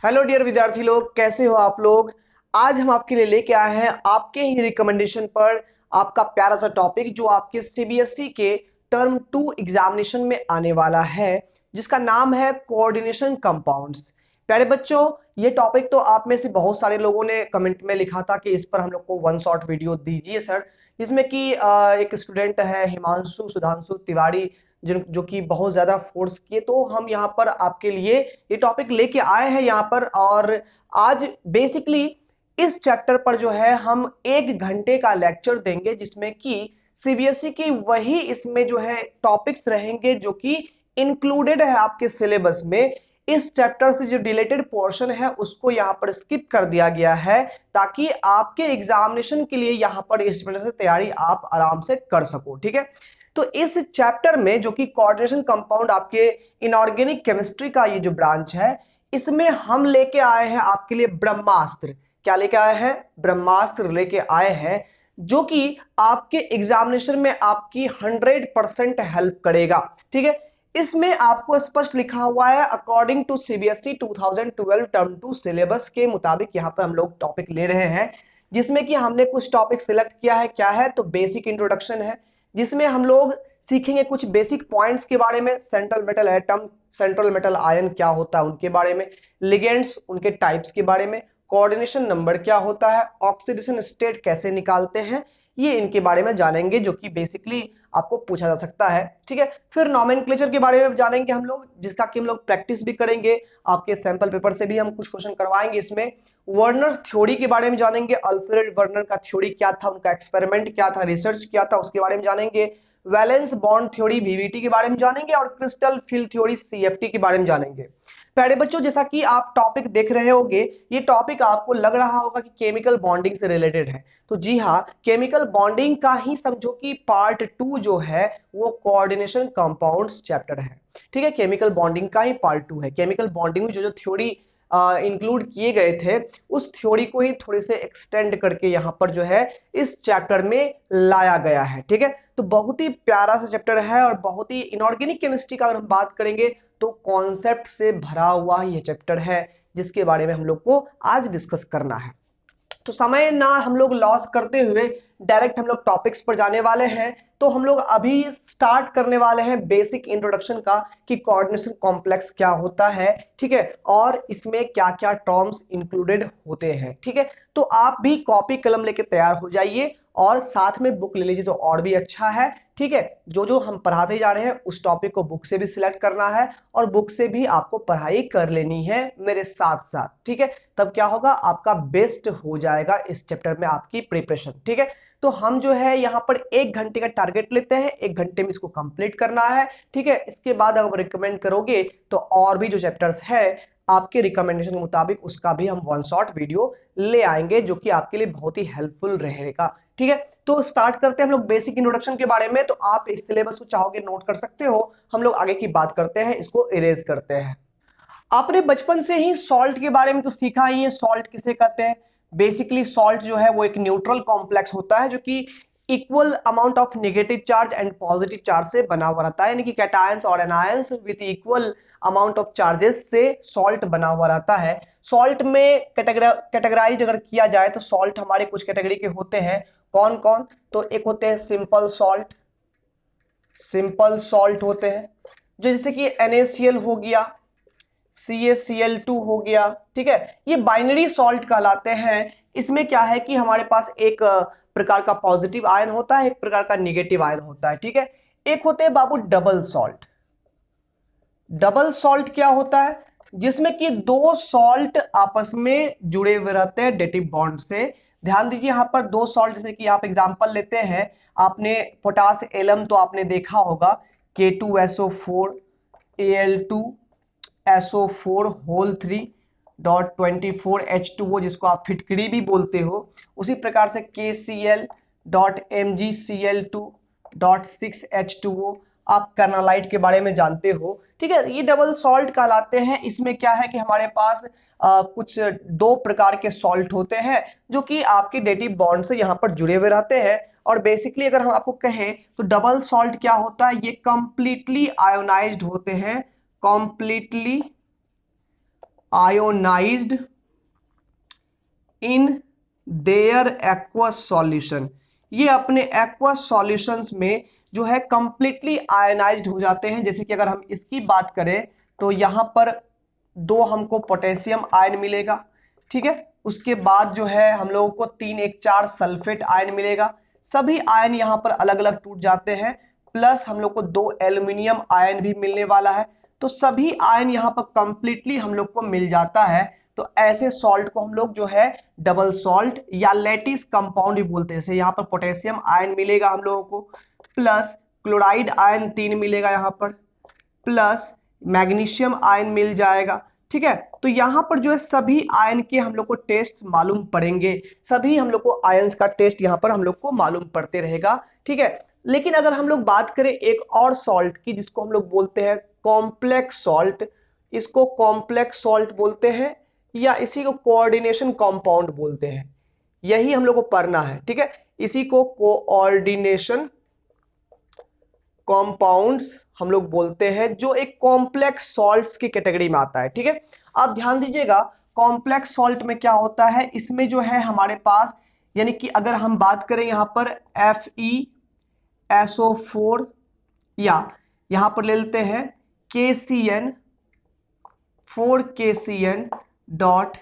Hello dear विद्यार्थी लोग, कैसे हो आप लोग। आज हम आपके लिए लेके आए हैं आपके ही रिकमेंडेशन पर आपका प्यारा सा टॉपिक जो आपके सीबीएसई के टर्म 2 एग्जामिनेशन में आने वाला है, जिसका नाम है कोऑर्डिनेशन कंपाउंड्स। प्यारे बच्चों, ये टॉपिक तो आप में से बहुत सारे लोगों ने कमेंट में लिखा था कि इस पर हम लोग को वन शॉट वीडियो दीजिए सर, जिसमें कि एक स्टूडेंट है हिमांशु सुधांशु तिवारी जो कि बहुत ज्यादा फोर्स किए, तो हम यहाँ पर आपके लिए ये टॉपिक लेके आए हैं यहाँ पर। और आज बेसिकली इस चैप्टर पर जो है हम 1 घंटे का लेक्चर देंगे, जिसमें कि सीबीएसई की वही इसमें जो है टॉपिक्स रहेंगे जो कि इंक्लूडेड है आपके सिलेबस में। इस चैप्टर से जो रिलेटेड पोर्शन है उसको यहाँ पर स्किप कर दिया गया है, ताकि आपके एग्जामिनेशन के लिए यहाँ पर इस वजह से तैयारी आप आराम से कर सको। ठीक है, तो इस चैप्टर में जो कि कोऑर्डिनेशन कंपाउंड आपके इनऑर्गेनिक केमिस्ट्री का ये जो ब्रांच है, इसमें हम लेके आए हैं आपके लिए ब्रह्मास्त्र। क्या लेके आए हैं? ब्रह्मास्त्र लेके आए हैं, जो कि आपके एग्जामिनेशन में आपकी 100% हेल्प करेगा। ठीक है, इसमें आपको स्पष्ट लिखा हुआ है according to CBSE 2012 term 2 syllabus के मुताबिक यहाँ पर हम लोग टॉपिक ले रहे हैं, जिसमें कि हमने कुछ टॉपिक सिलेक्ट किया है। क्या है? तो बेसिक इंट्रोडक्शन है, जिसमें हम लोग सीखेंगे कुछ बेसिक पॉइंट्स के बारे में, central metal atom, central metal ion क्या होता है उनके बारे में, लिगेंड्स उनके टाइप्स के बारे में, कोऑर्डिनेशन नंबर क्या होता है, ऑक्सीडेशन स्टेट कैसे निकालते हैं, ये इनके बारे में जानेंगे, जो कि बेसिकली आपको पूछा जा सकता है। ठीक है, फिर नोमेनक्लेचर के बारे में जानेंगे हम लोग, जिसका कि हम लोग प्रैक्टिस भी करेंगे, आपके सैंपल पेपर से भी हम कुछ क्वेश्चन करवाएंगे इसमें। वर्नर थ्योरी के बारे में जानेंगे, अल्फ्रेड वर्नर का थ्योरी क्या था, उनका एक्सपेरिमेंट क्या था, रिसर्च क्या था, उसके बारे में जानेंगे। वैलेंस बॉन्ड थ्योरी वीवीटी के बारे में जानेंगे, और क्रिस्टल फील्ड थ्योरी सीएफटी के बारे में जानेंगे। प्यारे बच्चों, जैसा कि आप टॉपिक देख रहे होंगे, ये टॉपिक आपको लग रहा होगा कि केमिकल बॉन्डिंग से रिलेटेड है, तो जी हाँ, केमिकल बॉन्डिंग का ही समझो कि पार्ट 2 जो है वो कोऑर्डिनेशन कंपाउंड्स चैप्टर है। ठीक है, केमिकल बॉन्डिंग का ही पार्ट 2 है। केमिकल बॉन्डिंग में जो जो थ्योरी इंक्लूड किए गए थे, उस थ्योरी को ही थोड़े से एक्सटेंड करके यहाँ पर जो है इस चैप्टर में लाया गया है। ठीक है, तो बहुत ही प्यारा सा चैप्टर है, और बहुत ही इनऑर्गेनिक केमिस्ट्री का अगर हम बात करेंगे तो कॉन्सेप्ट से भरा हुआ ये चैप्टर है, जिसके बारे में हम लोग को आज डिस्कस करना है। तो समय ना हम लोग लॉस करते हुए डायरेक्ट हम लोग टॉपिक्स पर जाने वाले हैं। तो हम लोग अभी स्टार्ट करने वाले हैं बेसिक इंट्रोडक्शन का, कि कोऑर्डिनेशन कॉम्प्लेक्स क्या होता है। ठीक है, और इसमें क्या क्या टर्म्स इंक्लूडेड होते हैं। ठीक है, तो आप भी कॉपी कलम लेके तैयार हो जाइए, और साथ में बुक ले लीजिए तो और भी अच्छा है। ठीक है, जो जो हम पढ़ाते जा रहे हैं उस टॉपिक को बुक से भी सिलेक्ट करना है, और बुक से भी आपको पढ़ाई कर लेनी है मेरे साथ साथ। ठीक है, तब क्या होगा, आपका बेस्ट हो जाएगा इस चैप्टर में आपकी प्रिपरेशन। ठीक है, तो हम जो है यहाँ पर 1 घंटे का टारगेट लेते हैं, 1 घंटे में इसको कंप्लीट करना है। ठीक है, इसके बाद अगर रिकमेंड करोगे तो और भी जो चैप्टर्स है आपके रिकमेंडेशन के मुताबिक उसका भी हम वन शॉट वीडियो ले आएंगे, जो कि आपके लिए बहुत ही हेल्पफुल रहेगा। ठीक है, तो स्टार्ट करते हैं हम लोग बेसिक इंट्रोडक्शन के बारे में। तो आप इस सिलेबस को चाहोगे नोट कर सकते हो, हम लोग आगे की बात करते हैं, इसको इरेज करते हैं। आपने बचपन से ही सॉल्ट के बारे में तो सीखा ही है, सॉल्ट किसे कहते हैं। बेसिकली सॉल्ट जो है वो एक न्यूट्रल कॉम्प्लेक्स होता है, जो कि equal amount of negative charge and positive charge से बना हुआ रहता है, यानी कि कैटायंस और anions with equal amount of charges से सॉल्ट बना हुआ रहता है। सॉल्ट में कैटेगराइज अगर किया जाए तो सॉल्ट हमारे कुछ कैटेगरी के होते हैं। कौन कौन? तो एक होते हैं सिंपल सॉल्ट, सिंपल सॉल्ट होते हैं, जो जैसे कि NaCl हो गया, CaCl2 हो गया। ठीक है, ये बाइनरी सॉल्ट कहलाते हैं। इसमें क्या है कि हमारे पास एक प्रकार का पॉजिटिव आयन होता है, एक प्रकार का निगेटिव आयन होता है। ठीक है, एक होते हैं बाबू डबल सॉल्ट। डबल सॉल्ट क्या होता है? जिसमें कि दो सॉल्ट आपस में जुड़े हुए रहते हैं डेटिव बॉन्ड से। ध्यान दीजिए, यहां पर दो सॉल्ट, जैसे कि आप एग्जांपल लेते हैं, आपने पोटास एलम तो आपने देखा होगा, K2SO4 Al2 SO4 whole 3.24H2O, जिसको आप फिटकरी भी बोलते हो। उसी प्रकार से KCl.MgCl2.6H2O, आप कर्नालाइट के बारे में जानते हो। ठीक है, ये डबल सॉल्ट कहलाते हैं। इसमें क्या है कि हमारे पास कुछ दो प्रकार के सॉल्ट होते हैं, जो कि आपके डेटिव बॉन्ड से यहाँ पर जुड़े हुए रहते हैं। और बेसिकली अगर हम आपको कहें तो डबल सॉल्ट क्या होता है, ये कंप्लीटली आयोनाइज्ड होते हैं, completely ionised in their aqueous solution, ये अपने एक्वस सॉल्यूशंस में जो है कंप्लीटली आयनाइज्ड हो जाते हैं। जैसे कि अगर हम इसकी बात करें तो यहां पर दो हमको पोटेशियम आयन मिलेगा, ठीक है। उसके बाद जो है हम लोगों को 3 1 4 सल्फेट आयन मिलेगा। सभी आयन यहां पर अलग अलग टूट जाते हैं, प्लस हम लोग को 2 एल्यूमिनियम आयन भी मिलने वाला है। तो सभी आयन यहां पर कंप्लीटली हम लोग को मिल जाता है। तो ऐसे सॉल्ट को हम लोग जो है डबल सॉल्ट या लैटिस कंपाउंड भी बोलते हैं। जैसे यहाँ पर पोटेशियम आयन मिलेगा हम लोगों को, प्लस क्लोराइड आयन 3 मिलेगा यहाँ पर, प्लस मैग्नीशियम आयन मिल जाएगा, ठीक है। तो यहाँ पर जो है सभी आयन के हम लोग को टेस्ट मालूम पड़ेंगे, सभी हम लोग को आयंस का टेस्ट यहाँ पर हम लोग को मालूम पड़ते रहेगा, ठीक है। लेकिन अगर हम लोग बात करें एक और सॉल्ट की जिसको हम लोग बोलते हैं कॉम्प्लेक्स सॉल्ट, इसको कॉम्प्लेक्स सॉल्ट बोलते हैं या इसी को कोऑर्डिनेशन कंपाउंड बोलते हैं, यही हम लोग को पढ़ना है, ठीक है। इसी को कोऑर्डिनेशन कंपाउंड्स हम लोग बोलते हैं, जो एक कॉम्प्लेक्स सॉल्ट्स की कैटेगरी में आता है, ठीक है। अब ध्यान दीजिएगा कॉम्प्लेक्स सॉल्ट में क्या होता है, इसमें जो है हमारे पास, यानी कि अगर हम बात करें यहां पर FeSO4 या यहां पर ले लेते हैं KCN 4KCN dot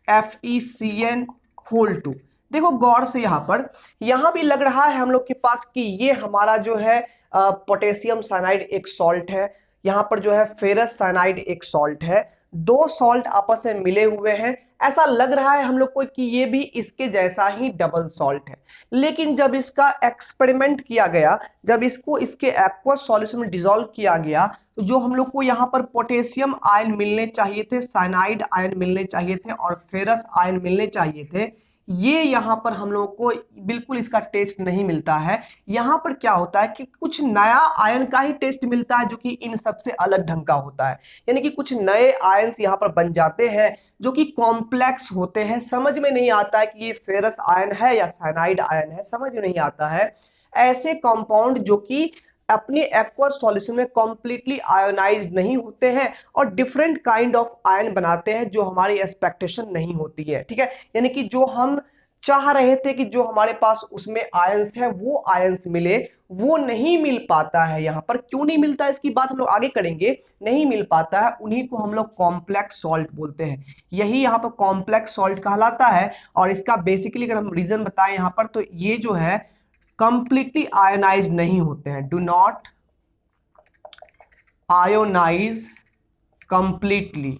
FeCN whole 2। देखो गौर से यहां भी लग रहा है हम लोग के पास कि ये हमारा जो है पोटेशियम साइनाइड एक सॉल्ट है, यहां पर जो है फेरस साइनाइड एक सॉल्ट है, दो सॉल्ट आपस में मिले हुए हैं। ऐसा लग रहा है हम लोग को कि ये भी इसके जैसा ही डबल सॉल्ट है। लेकिन जब इसका एक्सपेरिमेंट किया गया, जब इसको इसके एक्वस सॉल्यूशन में डिसॉल्व किया गया, तो जो हम लोग को यहाँ पर पोटेशियम आयन मिलने चाहिए थे, साइनाइड आयन मिलने चाहिए थे और फेरस आयन मिलने चाहिए थे, ये यहाँ पर हम लोगों को बिल्कुल इसका टेस्ट नहीं मिलता है। यहाँ पर क्या होता है कि कुछ नया आयन का ही टेस्ट मिलता है जो कि इन सबसे अलग ढंग का होता है, यानी कि कुछ नए आयन्स यहाँ पर बन जाते हैं जो कि कॉम्प्लेक्स होते हैं। समझ में नहीं आता है कि ये फेरस आयन है या साइनाइड आयन है, समझ में नहीं आता है। ऐसे कंपाउंड जो कि अपने एक्वस सॉल्यूशन में कंप्लीटली आयोनाइज्ड नहीं होते हैं और डिफरेंट काइंड ऑफ आयन बनाते हैं जो हमारी एक्सपेक्टेशन नहीं होती है, ठीक है। यानी कि जो हम चाह रहे थे कि जो हमारे पास उसमें आयंस है वो आयंस मिले, वो नहीं मिल पाता है। यहां पर क्यों नहीं मिलता है इसकी बात हम लोग आगे करेंगे। नहीं मिल पाता है, उन्हीं को हम लोग कॉम्प्लेक्स सॉल्ट बोलते हैं, यही यहाँ पर कॉम्प्लेक्स सॉल्ट कहलाता है। और इसका बेसिकली अगर हम रीजन बताएं यहाँ पर, तो ये जो है कंप्लीटली आयोनाइज नहीं होते हैं, डू नॉट आयोनाइज कंप्लीटली।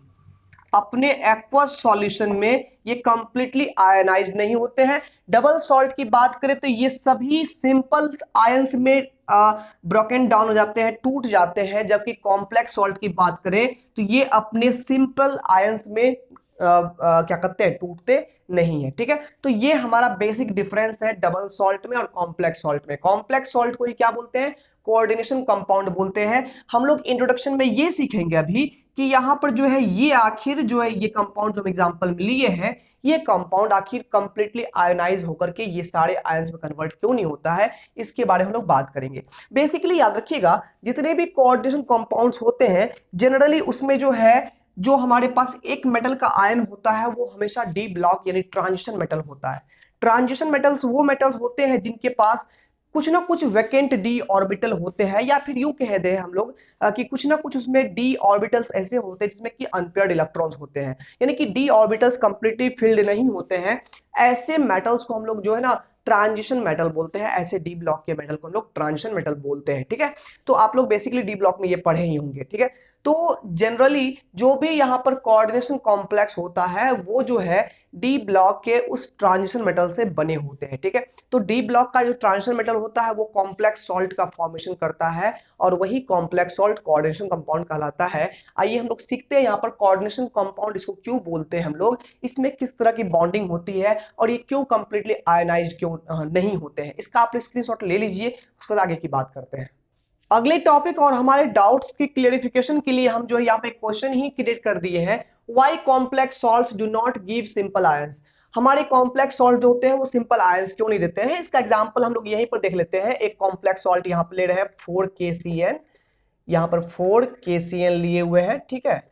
अपने एक्वस सॉल्यूशन में ये कंप्लीटली आयनाइज नहीं होते हैं। डबल सॉल्ट की बात करें तो ये सभी सिंपल आयंस में ब्रोकन डाउन हो जाते हैं, टूट जाते हैं, जबकि कॉम्प्लेक्स सॉल्ट की बात करें तो ये अपने सिंपल आयंस में क्या कहते हैं, टूटते नहीं है, ठीक है। तो ये हमारा बेसिक डिफरेंस है डबल सॉल्ट में और कॉम्प्लेक्स सॉल्ट में। कॉम्प्लेक्स सॉल्ट को ही क्या बोलते हैं, कोऑर्डिनेशन कंपाउंड बोलते हैं। हम लोग इंट्रोडक्शन में ये सीखेंगे अभी कि यहाँ पर जो है ये आखिर जो है ये कंपाउंड जो हम एग्जांपल में लिए हैं, ये कंपाउंड आखिर कंप्लीटली आयोनाइज होकर के ये सारे आयंस में कन्वर्ट क्यों नहीं होता है, इसके बारे में हम लोग बात करेंगे। बेसिकली याद रखिएगा जितने भी कोऑर्डिनेशन कंपाउंड्स होते हैं जनरली उसमें जो है, जो हमारे पास एक मेटल का आयन होता है वो हमेशा डी ब्लॉक यानी ट्रांजिशन मेटल होता है। ट्रांजिशन मेटल्स वो मेटल्स होते हैं जिनके पास कुछ ना कुछ वैकेंट डी ऑर्बिटल होते हैं, या फिर यूं कह दें हम लोग कि कुछ ना कुछ उसमें डी ऑर्बिटल्स ऐसे होते हैं जिसमें कि अनपेयर्ड इलेक्ट्रॉन्स होते हैं, यानी कि डी ऑर्बिटल्स कंप्लीटली फिल्ड नहीं होते हैं। ऐसे मेटल्स को हम लोग जो है ना ट्रांजिशन मेटल बोलते हैं। ऐसे डी ब्लॉक के मेटल को हम लोग ट्रांजिशन मेटल बोलते हैं, ठीक है। तो आप लोग बेसिकली डी ब्लॉक में ये पढ़े ही होंगे, ठीक है। तो जनरली जो भी यहाँ पर कोऑर्डिनेशन कॉम्प्लेक्स होता है वो जो है डी ब्लॉक के उस ट्रांजिशन मेटल से बने होते हैं, ठीक है। तो डी ब्लॉक का जो ट्रांजिशन मेटल होता है वो कॉम्प्लेक्स सॉल्ट का फॉर्मेशन करता है और वही कॉम्प्लेक्स सॉल्ट कोऑर्डिनेशन कंपाउंड कहलाता है। आइए हम लोग सीखते हैं यहाँ पर कोऑर्डिनेशन कंपाउंड इसको क्यों बोलते हैं हम लोग, इसमें किस तरह की बॉन्डिंग होती है और ये क्यों कंप्लीटली आयनाइज्ड क्यों नहीं होते हैं। इसका आप स्क्रीनशॉट ले लीजिए, उसके बाद आगे की बात करते हैं। अगले टॉपिक और हमारे डाउट्स की क्लियरिफिकेशन के लिए हम जो है यहाँ पे क्वेश्चन ही क्रिएट कर दिए हैं, why complex salts do not give simple ions. हमारे कॉम्प्लेक्स सॉल्ट जो होते हैं वो सिंपल आयंस क्यों नहीं देते हैं, इसका एग्जांपल हम लोग यहीं पर देख लेते हैं। एक कॉम्प्लेक्स सॉल्ट यहाँ पे ले रहे हैं 4KCN, यहाँ पर 4KCN लिए हुए हैं, ठीक है,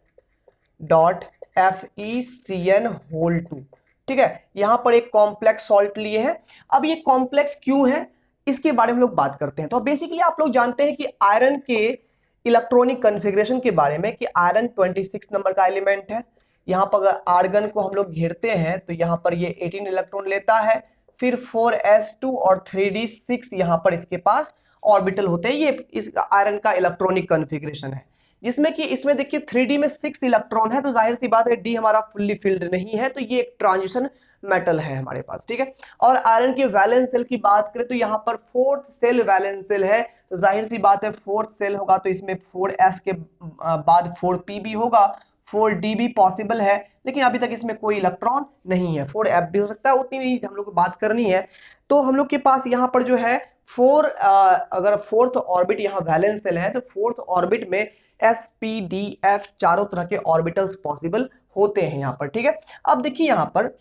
डॉट FeCN2। ठीक है, यहां पर एक कॉम्प्लेक्स सॉल्ट लिए हैं। अब ये कॉम्प्लेक्स क्यों है इसके बारे में हम लोग बात करते हैं। तो बेसिकली आप लोग जानते हैं कि आयरन के इलेक्ट्रॉनिक कॉन्फ़िगरेशन के बारे में कि आयरन 26 नंबर का एलिमेंट है। यहाँ पर अगर आर्गन को हम लोग घेरते हैं तो यहाँ पर ये 18 इलेक्ट्रॉन लेता है, फिर 4s2 और 3d6 यहाँ पर इसके पास ऑर्बिटल होते हैं। ये इस आयरन का इलेक्ट्रॉनिक कॉन्फ़िगरेशन है, जिसमें कि इसमें देखिए 3d में 6 इलेक्ट्रॉन है, तो जाहिर सी बात है डी हमारा फुल्ली फिल्ड नहीं है, तो ये एक ट्रांजिशन मेटल है हमारे पास। ठीक है, और आयरन के वैलेंस सेल की बात करें तो यहाँ पर फोर्थ सेल वैलेंस सेल है, तो जाहिर सी बात है फोर्थ सेल होगा तो इसमें 4s के बाद 4p भी होगा, 4d भी पॉसिबल है, लेकिन अभी तक इसमें कोई इलेक्ट्रॉन नहीं है। 4f भी हो सकता है, उतनी भी हम लोग को बात करनी है। तो हम लोग के पास यहाँ पर जो है अगर फोर्थ ऑर्बिट यहाँ वैलेंस सेल है तो फोर्थ ऑर्बिट में sp-d-f चारों तरह के ऑर्बिटल्स पॉसिबल होते हैं यहाँ पर। ठीक है, अब देखिए यहाँ पर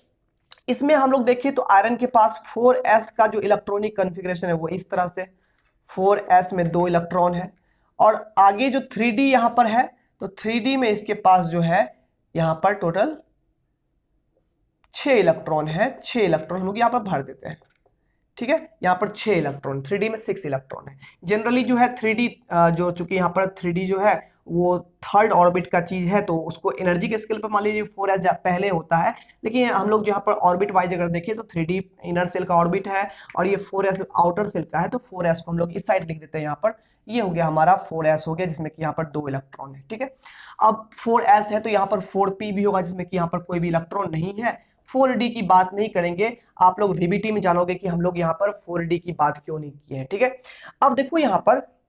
इसमें हम लोग देखिए तो आयरन के पास 4s का जो इलेक्ट्रॉनिक कॉन्फ़िगरेशन है वो इस तरह से 4s में 2 इलेक्ट्रॉन है, और आगे जो 3d यहां पर है तो 3d में इसके पास जो है यहां पर टोटल 6 इलेक्ट्रॉन है। 6 इलेक्ट्रॉन हम लोग यहां पर भर देते हैं। ठीक है, यहाँ पर 6 इलेक्ट्रॉन, 3d में 6 इलेक्ट्रॉन है। जनरली जो है 3d जो चूंकि यहाँ पर 3d जो है वो थर्ड ऑर्बिट का चीज है, तो उसको एनर्जी के स्केल पर मान लीजिए 4s पहले होता है, लेकिन हम लोग यहाँ पर ऑर्बिट वाइज अगर देखें तो 3d इनर सेल का ऑर्बिट है और ये 4s आउटर सेल का है, तो 4s को हम लोग इस साइड लिख देते हैं। यहाँ पर ये हो गया हमारा 4s हो गया, जिसमें कि यहाँ पर 2 इलेक्ट्रॉन है। ठीक है, अब 4s है तो यहाँ पर 4p भी होगा, जिसमें कि यहाँ पर कोई भी इलेक्ट्रॉन नहीं है। 4d की बात नहीं करेंगे, आप लोग VBT में जानोगे कि हम लोग यहाँ पर 4d की बात क्यों नहीं की है। ठीक है, अब देखो यहाँ पर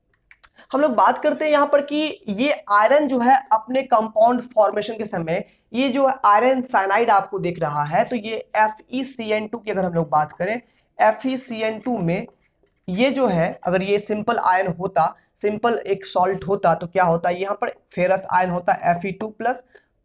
हम लोग बात करते हैं यहाँ पर कि ये आयरन जो है अपने कंपाउंड फॉर्मेशन के समय ये जो आयरन साइनाइड आपको दिख रहा है, तो ये FeCN2 की अगर हम लोग बात करें, FeCN2 में ये जो है अगर ये सिंपल आयन होता, सिंपल एक सॉल्ट होता, तो क्या होता है यहाँ पर फेरस आयन होता Fe2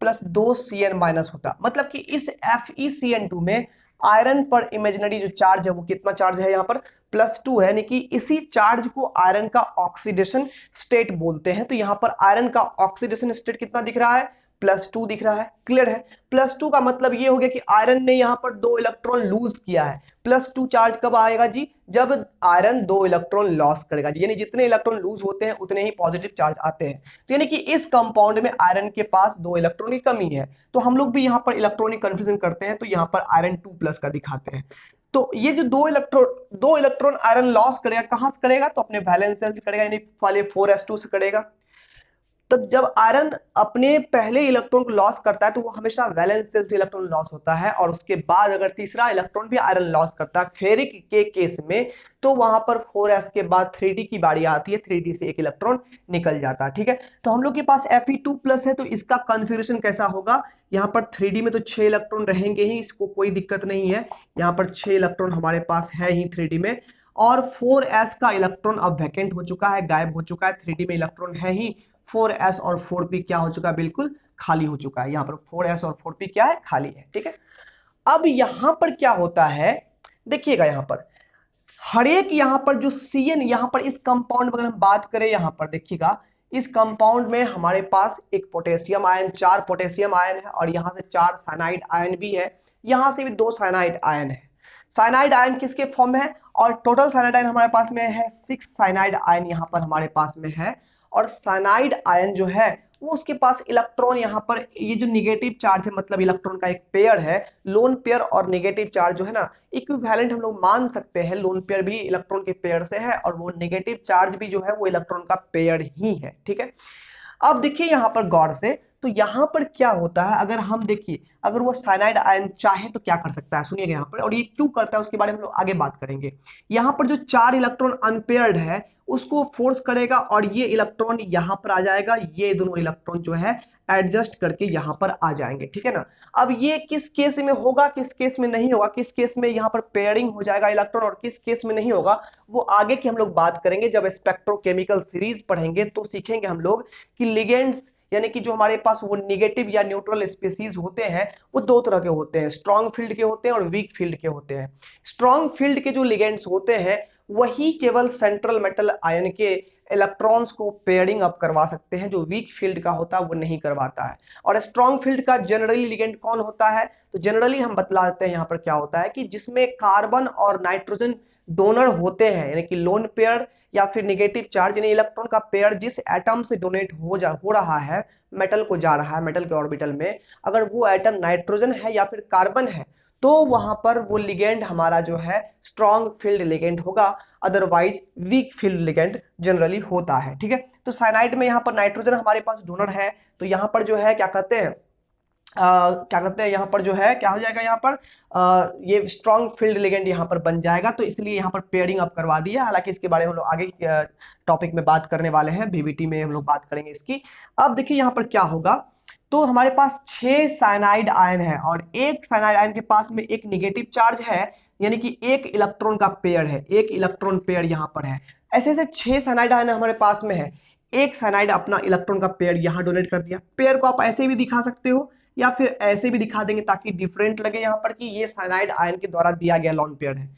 प्लस 2 Cn माइनस होता। मतलब कि इस FeCN2 में आयरन पर इमेजिनरी जो चार्ज है वो कितना चार्ज है यहाँ पर +2 है, यानी कि इसी चार्ज को आयरन का ऑक्सीडेशन स्टेट बोलते हैं। तो यहाँ पर आयरन का ऑक्सीडेशन स्टेट कितना दिख रहा है, +2 दिख रहा है। क्लियर है, +2 का मतलब ये हो गया कि आयरन ने यहाँ पर 2 इलेक्ट्रॉन लूज किया है। +2 चार्ज कब आएगा जी, जब आयरन 2 इलेक्ट्रॉन लॉस करेगा, यानी जितने इलेक्ट्रॉन लूज होते हैं उतने ही पॉजिटिव चार्ज आते हैं। तो यानी कि इस कंपाउंड में आयरन के पास 2 इलेक्ट्रॉन की कमी है, तो हम लोग भी यहाँ पर इलेक्ट्रॉनिक कन्फ्यूजन करते हैं, तो यहाँ पर आयरन 2+ का दिखाते हैं। तो ये जो 2 इलेक्ट्रॉन आयरन लॉस करेगा, कहां से करेगा, तो अपने वैलेंस सेल से करेगा, यानी वाले 4s2 से करेगा। तब जब आयरन अपने पहले इलेक्ट्रॉन को लॉस करता है तो वो हमेशा वैलेंस सेल से इलेक्ट्रॉन लॉस होता है, और उसके बाद अगर तीसरा इलेक्ट्रॉन भी आयरन लॉस करता है फेरिक के केस में, तो वहां पर 4s के बाद 3d की बारी आती है, 3d से एक इलेक्ट्रॉन निकल जाता है। ठीक है, तो हम लोग के पास Fe2+ है, तो इसका कॉन्फ़िगरेशन कैसा होगा, यहाँ पर 3d में तो 6 इलेक्ट्रॉन रहेंगे ही, इसको कोई दिक्कत नहीं है। यहाँ पर 6 इलेक्ट्रॉन हमारे पास है ही 3d में, और 4s का इलेक्ट्रॉन अब वैकेंट हो चुका है, गायब हो चुका है। 3d में इलेक्ट्रॉन है ही, 4s और 4p क्या हो चुका है, बिल्कुल खाली हो चुका है। यहाँ पर 4s और 4p क्या है, खाली है। ठीक है, अब यहां पर क्या होता है, देखिएगा यहाँ पर हर एक यहाँ पर जो Cn यहाँ पर इस कंपाउंड में अगर हम बात करें, यहाँ पर देखिएगा इस कंपाउंड में हमारे पास एक पोटेशियम आयन, 4 पोटेशियम आयन है, और यहाँ से 4 साइनाइड आयन भी है, यहाँ से भी 2 साइनाइड आयन है। साइनाइड आयन किसके फॉर्म में है, और टोटल साइनाइड आयन हमारे पास में है 6 साइनाइड आयन यहाँ पर हमारे पास में है। और साइनाइड आयन जो है वो उसके पास इलेक्ट्रॉन यहाँ पर ये जो निगेटिव चार्ज है, मतलब इलेक्ट्रॉन का एक पेयर है, लोन पेयर और नेगेटिव चार्ज जो है ना इक्विवेलेंट हम लोग मान सकते हैं। लोन पेयर भी इलेक्ट्रॉन के पेयर से है, और वो नेगेटिव चार्ज भी जो है वो इलेक्ट्रॉन का पेयर ही है। ठीक है, अब देखिए यहाँ पर गौर से, तो यहाँ पर क्या होता है, अगर हम देखिए अगर वो साइनाइड आयन चाहे तो क्या कर सकता है, सुनिएगा यहाँ पर, और ये क्यों करता है उसके बारे में हम लोग आगे बात करेंगे। यहाँ पर जो 4 इलेक्ट्रॉन अनपेयर्ड है उसको फोर्स करेगा, और ये इलेक्ट्रॉन यहाँ पर आ जाएगा, ये दोनों इलेक्ट्रॉन जो है एडजस्ट करके यहाँ पर आ जाएंगे। ठीक है ना, अब ये किस केस में होगा, किस केस में नहीं होगा, किस केस में यहाँ पर पेयरिंग हो जाएगा इलेक्ट्रॉन और किस केस में नहीं होगा, वो आगे की हम लोग बात करेंगे। जब स्पेक्ट्रोकेमिकल सीरीज पढ़ेंगे तो सीखेंगे हम लोग कि लिगेंड्स यानी कि जो हमारे पास वो नेगेटिव या न्यूट्रल स्पीसीज होते हैं वो 2 तरह के होते हैं, स्ट्रॉन्ग फील्ड के होते हैं और वीक फील्ड के होते हैं। स्ट्रॉन्ग फील्ड के जो लिगेंड्स होते हैं वही केवल सेंट्रल मेटल आयन के इलेक्ट्रॉन्स को पेयरिंग अप करवा सकते हैं, जो वीक फील्ड का होता है वो नहीं करवाता है। और स्ट्रॉन्ग फील्ड का जनरली लिगेंड कौन होता है, तो जनरली हम बतला देते हैं यहाँ पर क्या होता है कि जिसमें कार्बन और नाइट्रोजन डोनर होते हैं, यानी कि लोन पेयर या फिर निगेटिव चार्ज, यानी इलेक्ट्रॉन का पेयर जिस एटम से डोनेट हो रहा है, मेटल को जा रहा है, मेटल के ऑर्बिटल में, अगर वो एटम नाइट्रोजन है या फिर कार्बन है, तो वहां पर वो लिगेंड हमारा जो है स्ट्रॉन्ग फील्ड लिगेंड होगा, otherwise weak field ligand generally होता है। ठीक है, तो साइनाइड में यहाँ पर नाइट्रोजन हमारे पास डोनर है, तो यहाँ पर जो है क्या कहते हैं यहाँ पर जो है क्या हो जाएगा, यहाँ पर ये स्ट्रॉन्ग फील्ड लिगेंड यहाँ पर बन जाएगा, तो इसलिए यहाँ पर पेयरिंग अप करवा दिया। हालांकि इसके बारे में हम लोग आगे टॉपिक में बात करने वाले हैं, बीबीटी में हम लोग बात करेंगे इसकी। अब देखिए यहाँ पर क्या होगा, तो हमारे पास 6 साइनाइड आयन है और एक साइनाइड आयन के पास में एक निगेटिव चार्ज है, यानी कि एक इलेक्ट्रॉन का पेयर है, एक इलेक्ट्रॉन पेयर यहाँ पर है। ऐसे ऐसे 6 साइनाइड आयन हमारे पास में है, एक साइनाइड अपना इलेक्ट्रॉन का पेयर यहाँ डोनेट कर दिया। पेयर को आप ऐसे भी दिखा सकते हो या फिर ऐसे भी दिखा देंगे ताकि डिफरेंट लगे यहाँ पर कि ये साइनाइड आयन के द्वारा दिया गया लोन पेयर है।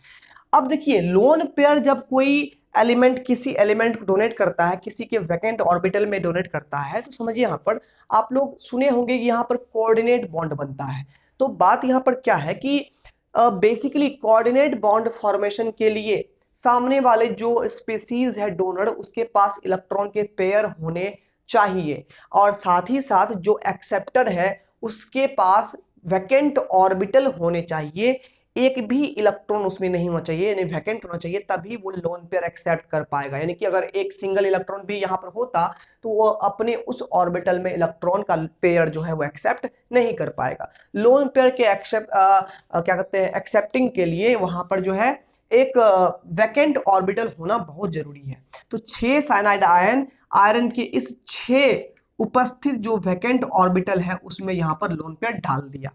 अब देखिए लोन पेयर जब कोई एलिमेंट किसी एलिमेंट को डोनेट करता है, किसी के वैकेंट ऑर्बिटल में डोनेट करता है, तो समझिए यहाँ पर आप लोग सुने होंगे कि यहाँ पर कोऑर्डिनेट बॉन्ड बनता है। तो बात यहाँ पर क्या है कि बेसिकली कोऑर्डिनेट बॉन्ड फॉर्मेशन के लिए सामने वाले जो स्पीसीज है डोनर, उसके पास इलेक्ट्रॉन के पेयर होने चाहिए, और साथ ही साथ जो एक्सेप्टर है उसके पास वैकेंट ऑर्बिटल होने चाहिए, एक भी इलेक्ट्रॉन उसमें नहीं होना चाहिए, यानी वैकेंट होना चाहिए, तभी वो लोन पेयर एक्सेप्ट कर पाएगा। यानी कि अगर एक सिंगल इलेक्ट्रॉन भी यहाँ पर होता तो वो अपने उस ऑर्बिटल में इलेक्ट्रॉन का पेयर जो है वो एक्सेप्ट नहीं कर पाएगा। लोन पेयर के क्या कहते हैं एक्सेप्टिंग के लिए वहां पर जो है एक वैकेंट ऑर्बिटल होना बहुत जरूरी है। तो 6 साइनाइड आयरन के इस 6 उपस्थित जो वैकेंट ऑर्बिटल है उसमें यहां पर लोन पेयर डाल दिया।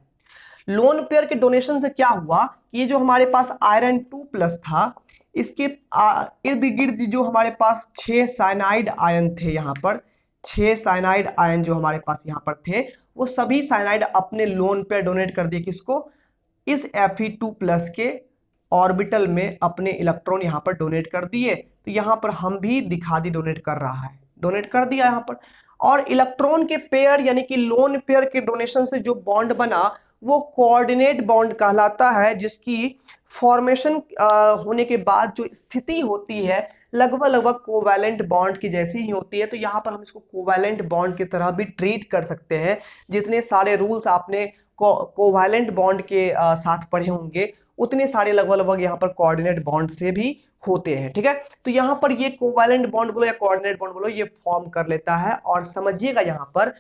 लोन पेयर के डोनेशन से क्या हुआ कि ये जो हमारे पास आयरन 2+ था, इसके इर्द गिर्द जो हमारे पास 6 साइनाइड आयन थे, यहाँ पर 6 साइनाइड आयन जो हमारे पास यहाँ पर थे, वो सभी साइनाइड अपने लोन पेयर डोनेट कर दिए किसको, इस Fe2+ के ऑर्बिटल में अपने इलेक्ट्रॉन यहाँ पर डोनेट कर दिए। तो यहाँ पर हम भी दिखा दी डोनेट कर रहा है, डोनेट कर दिया यहाँ पर। और इलेक्ट्रॉन के पेयर यानी कि लोन पेयर के डोनेशन से जो बॉन्ड बना वो कोऑर्डिनेट बॉन्ड कहलाता है, जिसकी फॉर्मेशन होने के बाद जो स्थिति होती है लगभग लगभग कोवैलेंट बॉन्ड की जैसी ही होती है। तो यहाँ पर हम इसको कोवैलेंट बॉन्ड की तरह भी ट्रीट कर सकते हैं। जितने सारे रूल्स आपने कोवैलेंट बॉन्ड के साथ पढ़े होंगे, उतने सारे लगभग लगभग यहाँ पर कोऑर्डिनेट बॉन्ड से भी होते हैं। ठीक है, तो यहाँ पर ये कोवैलेंट बॉन्ड बोलो या कोऑर्डिनेट बॉन्ड बोलो, ये फॉर्म कर लेता है। और समझिएगा यहाँ पर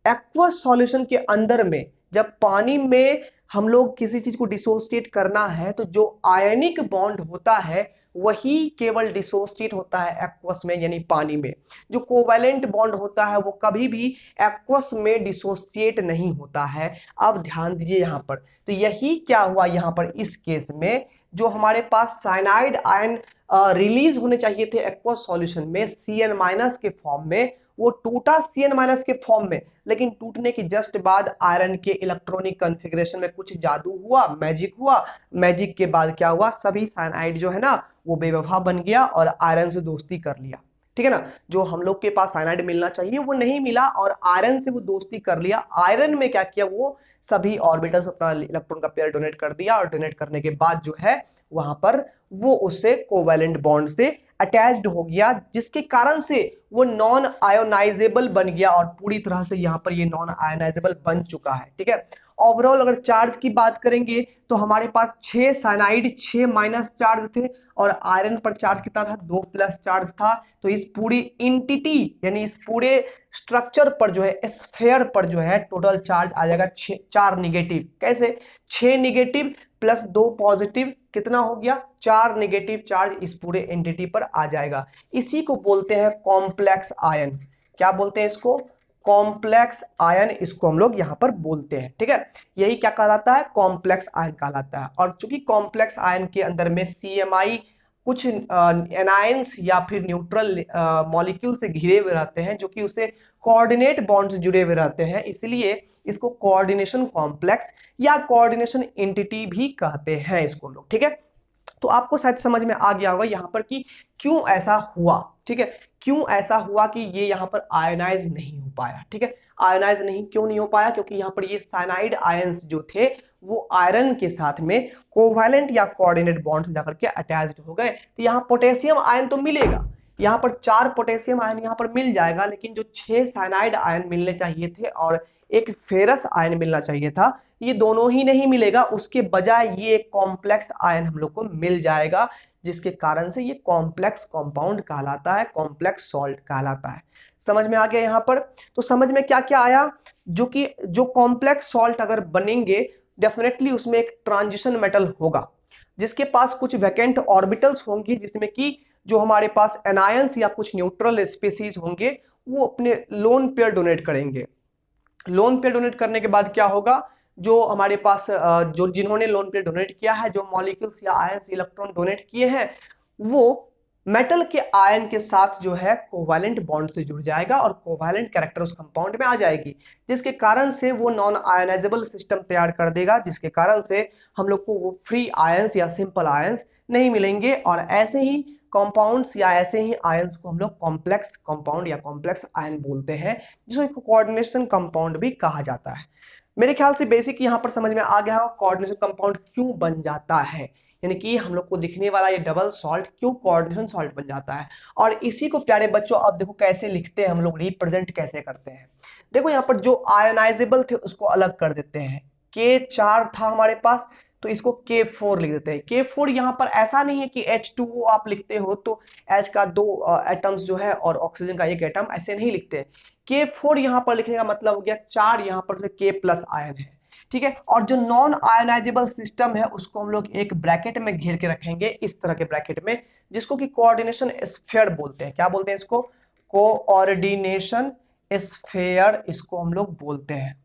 एक्वस सॉल्यूशन के अंदर में जब पानी में हम लोग किसी चीज को डिसोसिएट करना है, तो जो आयनिक बॉन्ड होता है वही केवल डिसोसिएट होता है एक्वस में, यानी पानी में। जो कोवैलेंट बॉन्ड होता है वो कभी भी एक्वस में डिसोसिएट नहीं होता है। अब ध्यान दीजिए यहाँ पर, तो यही क्या हुआ यहाँ पर इस केस में, जो हमारे पास साइनाइड आयन रिलीज होने चाहिए थे एक्वस सॉल्यूशन में Cn- के फॉर्म में, वो टूटा Cn- के फॉर्म में, लेकिन टूटने की जस्ट बाद आयरन के इलेक्ट्रॉनिक कॉन्फ़िगरेशन में कुछ जादू हुआ, मैजिक हुआ। मैजिक के बाद क्या हुआ, सभी साइनाइड जो है ना वो बेवफा बन गया और आयरन से दोस्ती कर लिया। ठीक है ना, जो हम लोग के पास साइनाइड मिलना चाहिए वो नहीं मिला और आयरन से वो दोस्ती कर लिया। आयरन में क्या किया, वो सभी ऑर्बिटल्स अपना इलेक्ट्रॉन का पेयर डोनेट कर दिया, और डोनेट करने के बाद जो है वहां पर वो उससे कोवैलेंट बॉन्ड से अटैच्ड हो गया, जिसके कारण से वो नॉन आयोनाइजेबल बन गया और पूरी तरह से यहाँ पर ये नॉन आयोनाइजेबल बन चुका है। ठीक है, ओवरऑल अगर चार्ज की बात करेंगे तो हमारे पास 6 साइनाइड 6 माइनस चार्ज थे और आयरन पर चार्ज कितना था, 2+ चार्ज था। तो इस पूरी इंटिटी यानी इस पूरे स्ट्रक्चर पर जो है, स्फेयर पर जो है टोटल चार्ज आ जाएगा 4 निगेटिव। कैसे, 6 निगेटिव प्लस 2 पॉजिटिव, कितना हो गया, 4 निगेटिव चार्ज इस पूरे एंटिटी पर आ जाएगा। इसी को बोलते हैं कॉम्प्लेक्स आयन। क्या बोलते हैं इसको, कॉम्प्लेक्स आयन, इसको हम लोग यहां पर बोलते हैं। ठीक है, यही क्या कहलाता है, कॉम्प्लेक्स आयन कहलाता है। और चूंकि कॉम्प्लेक्स आयन के अंदर में CMI कुछ एनायंस या फिर न्यूट्रल मॉलिक्यूल से घिरे हुए रहते हैं, जो कि उसे कोऑर्डिनेट बॉन्ड से जुड़े हुए रहते हैं, इसलिए इसको कोऑर्डिनेशन कॉम्प्लेक्स या कोऑर्डिनेशन एंटिटी भी कहते हैं इसको लोग। ठीक है, तो आपको शायद समझ में आ गया होगा यहाँ पर कि क्यों ऐसा हुआ, ठीक है, क्यों ऐसा हुआ कि ये यहाँ पर आयनाइज नहीं हो पाया, ठीक है। आयनाइज नहीं क्यों नहीं हो पाया, क्योंकि यहाँ पर ये साइनाइड आयंस जो थे वो आयरन के साथ में कोवैलेंट या कोऑर्डिनेट बॉन्ड से जाकर के अटैच्ड हो गए। तो यहाँ पोटेशियम आयन तो मिलेगा, यहाँ पर 4 पोटेशियम आयन यहाँ पर मिल जाएगा, लेकिन जो 6 साइनाइड आयन मिलने चाहिए थे और एक फेरस आयन मिलना चाहिए था, ये दोनों ही नहीं मिलेगा। उसके बजाय ये कॉम्प्लेक्स आयन हम लोग को मिल जाएगा, जिसके कारण से ये कॉम्प्लेक्स कंपाउंड कहलाता है, कॉम्प्लेक्स सॉल्ट कहलाता है। समझ में आ गया यहाँ पर? तो समझ में क्या क्या आया, जो कॉम्प्लेक्स सॉल्ट अगर बनेंगे डेफिनेटली उसमें एक ट्रांजिशन मेटल होगा, जिसके पास कुछ वैकेंट ऑर्बिटल्स होंगी, जिसमें कि जो हमारे पास एनायंस या कुछ न्यूट्रल स्पीसीज होंगे वो अपने लोन पेयर डोनेट करेंगे। लोन पेयर डोनेट करने के बाद क्या होगा, जो हमारे पास जो जिन्होंने लोन पेयर डोनेट किया है, जो मॉलिक्यूल्स या आयंस इलेक्ट्रॉन डोनेट किए हैं, वो मेटल के आयन के साथ जो है कोवैलेंट बॉन्ड से जुड़ जाएगा और कोवैलेंट कैरेक्टर उस कंपाउंड में आ जाएगी, जिसके कारण से वो नॉन आयनाइजेबल सिस्टम तैयार कर देगा, जिसके कारण से हम लोग को वो फ्री आयंस या सिंपल आयंस नहीं मिलेंगे। और ऐसे ही कंपाउंड्स या ऐसे ही आयंस को हम लोग कॉम्प्लेक्स कंपाउंड या कॉम्प्लेक्स आयन बोलते हैं, जिसको कोऑर्डिनेशन कंपाउंड भी कहा जाता है। मेरे ख्याल से बेसिक यहाँ पर समझ में आ गया है कोऑर्डिनेशन कंपाउंड क्यों बन जाता है, यानी कि हम लोग को दिखने वाला ये डबल सॉल्ट क्यों कोऑर्डिनेशन सॉल्ट बन जाता है। और इसी को प्यारे बच्चों अब देखो कैसे लिखते हैं हम लोग, रिप्रेजेंट कैसे करते हैं। देखो यहाँ पर जो आयनाइजेबल थे उसको अलग कर देते हैं, K4 था हमारे पास, तो इसको K4 लिख देते हैं। K4 यहाँ पर ऐसा नहीं है कि H2O आप लिखते हो तो H का 2 एटम्स जो है और ऑक्सीजन का 1 एटम, ऐसे नहीं लिखते। K4 यहाँ पर लिखने का मतलब हो गया 4 यहाँ पर से K प्लस आयन है, ठीक है। और जो नॉन आयनाइजेबल सिस्टम है उसको हम लोग एक ब्रैकेट में घेर के रखेंगे, इस तरह के ब्रैकेट में, जिसको कि कोऑर्डिनेशन स्फीयर बोलते हैं। क्या बोलते हैं इसको? कोऑर्डिनेशन स्फीयर इसको हम लोग बोलते हैं,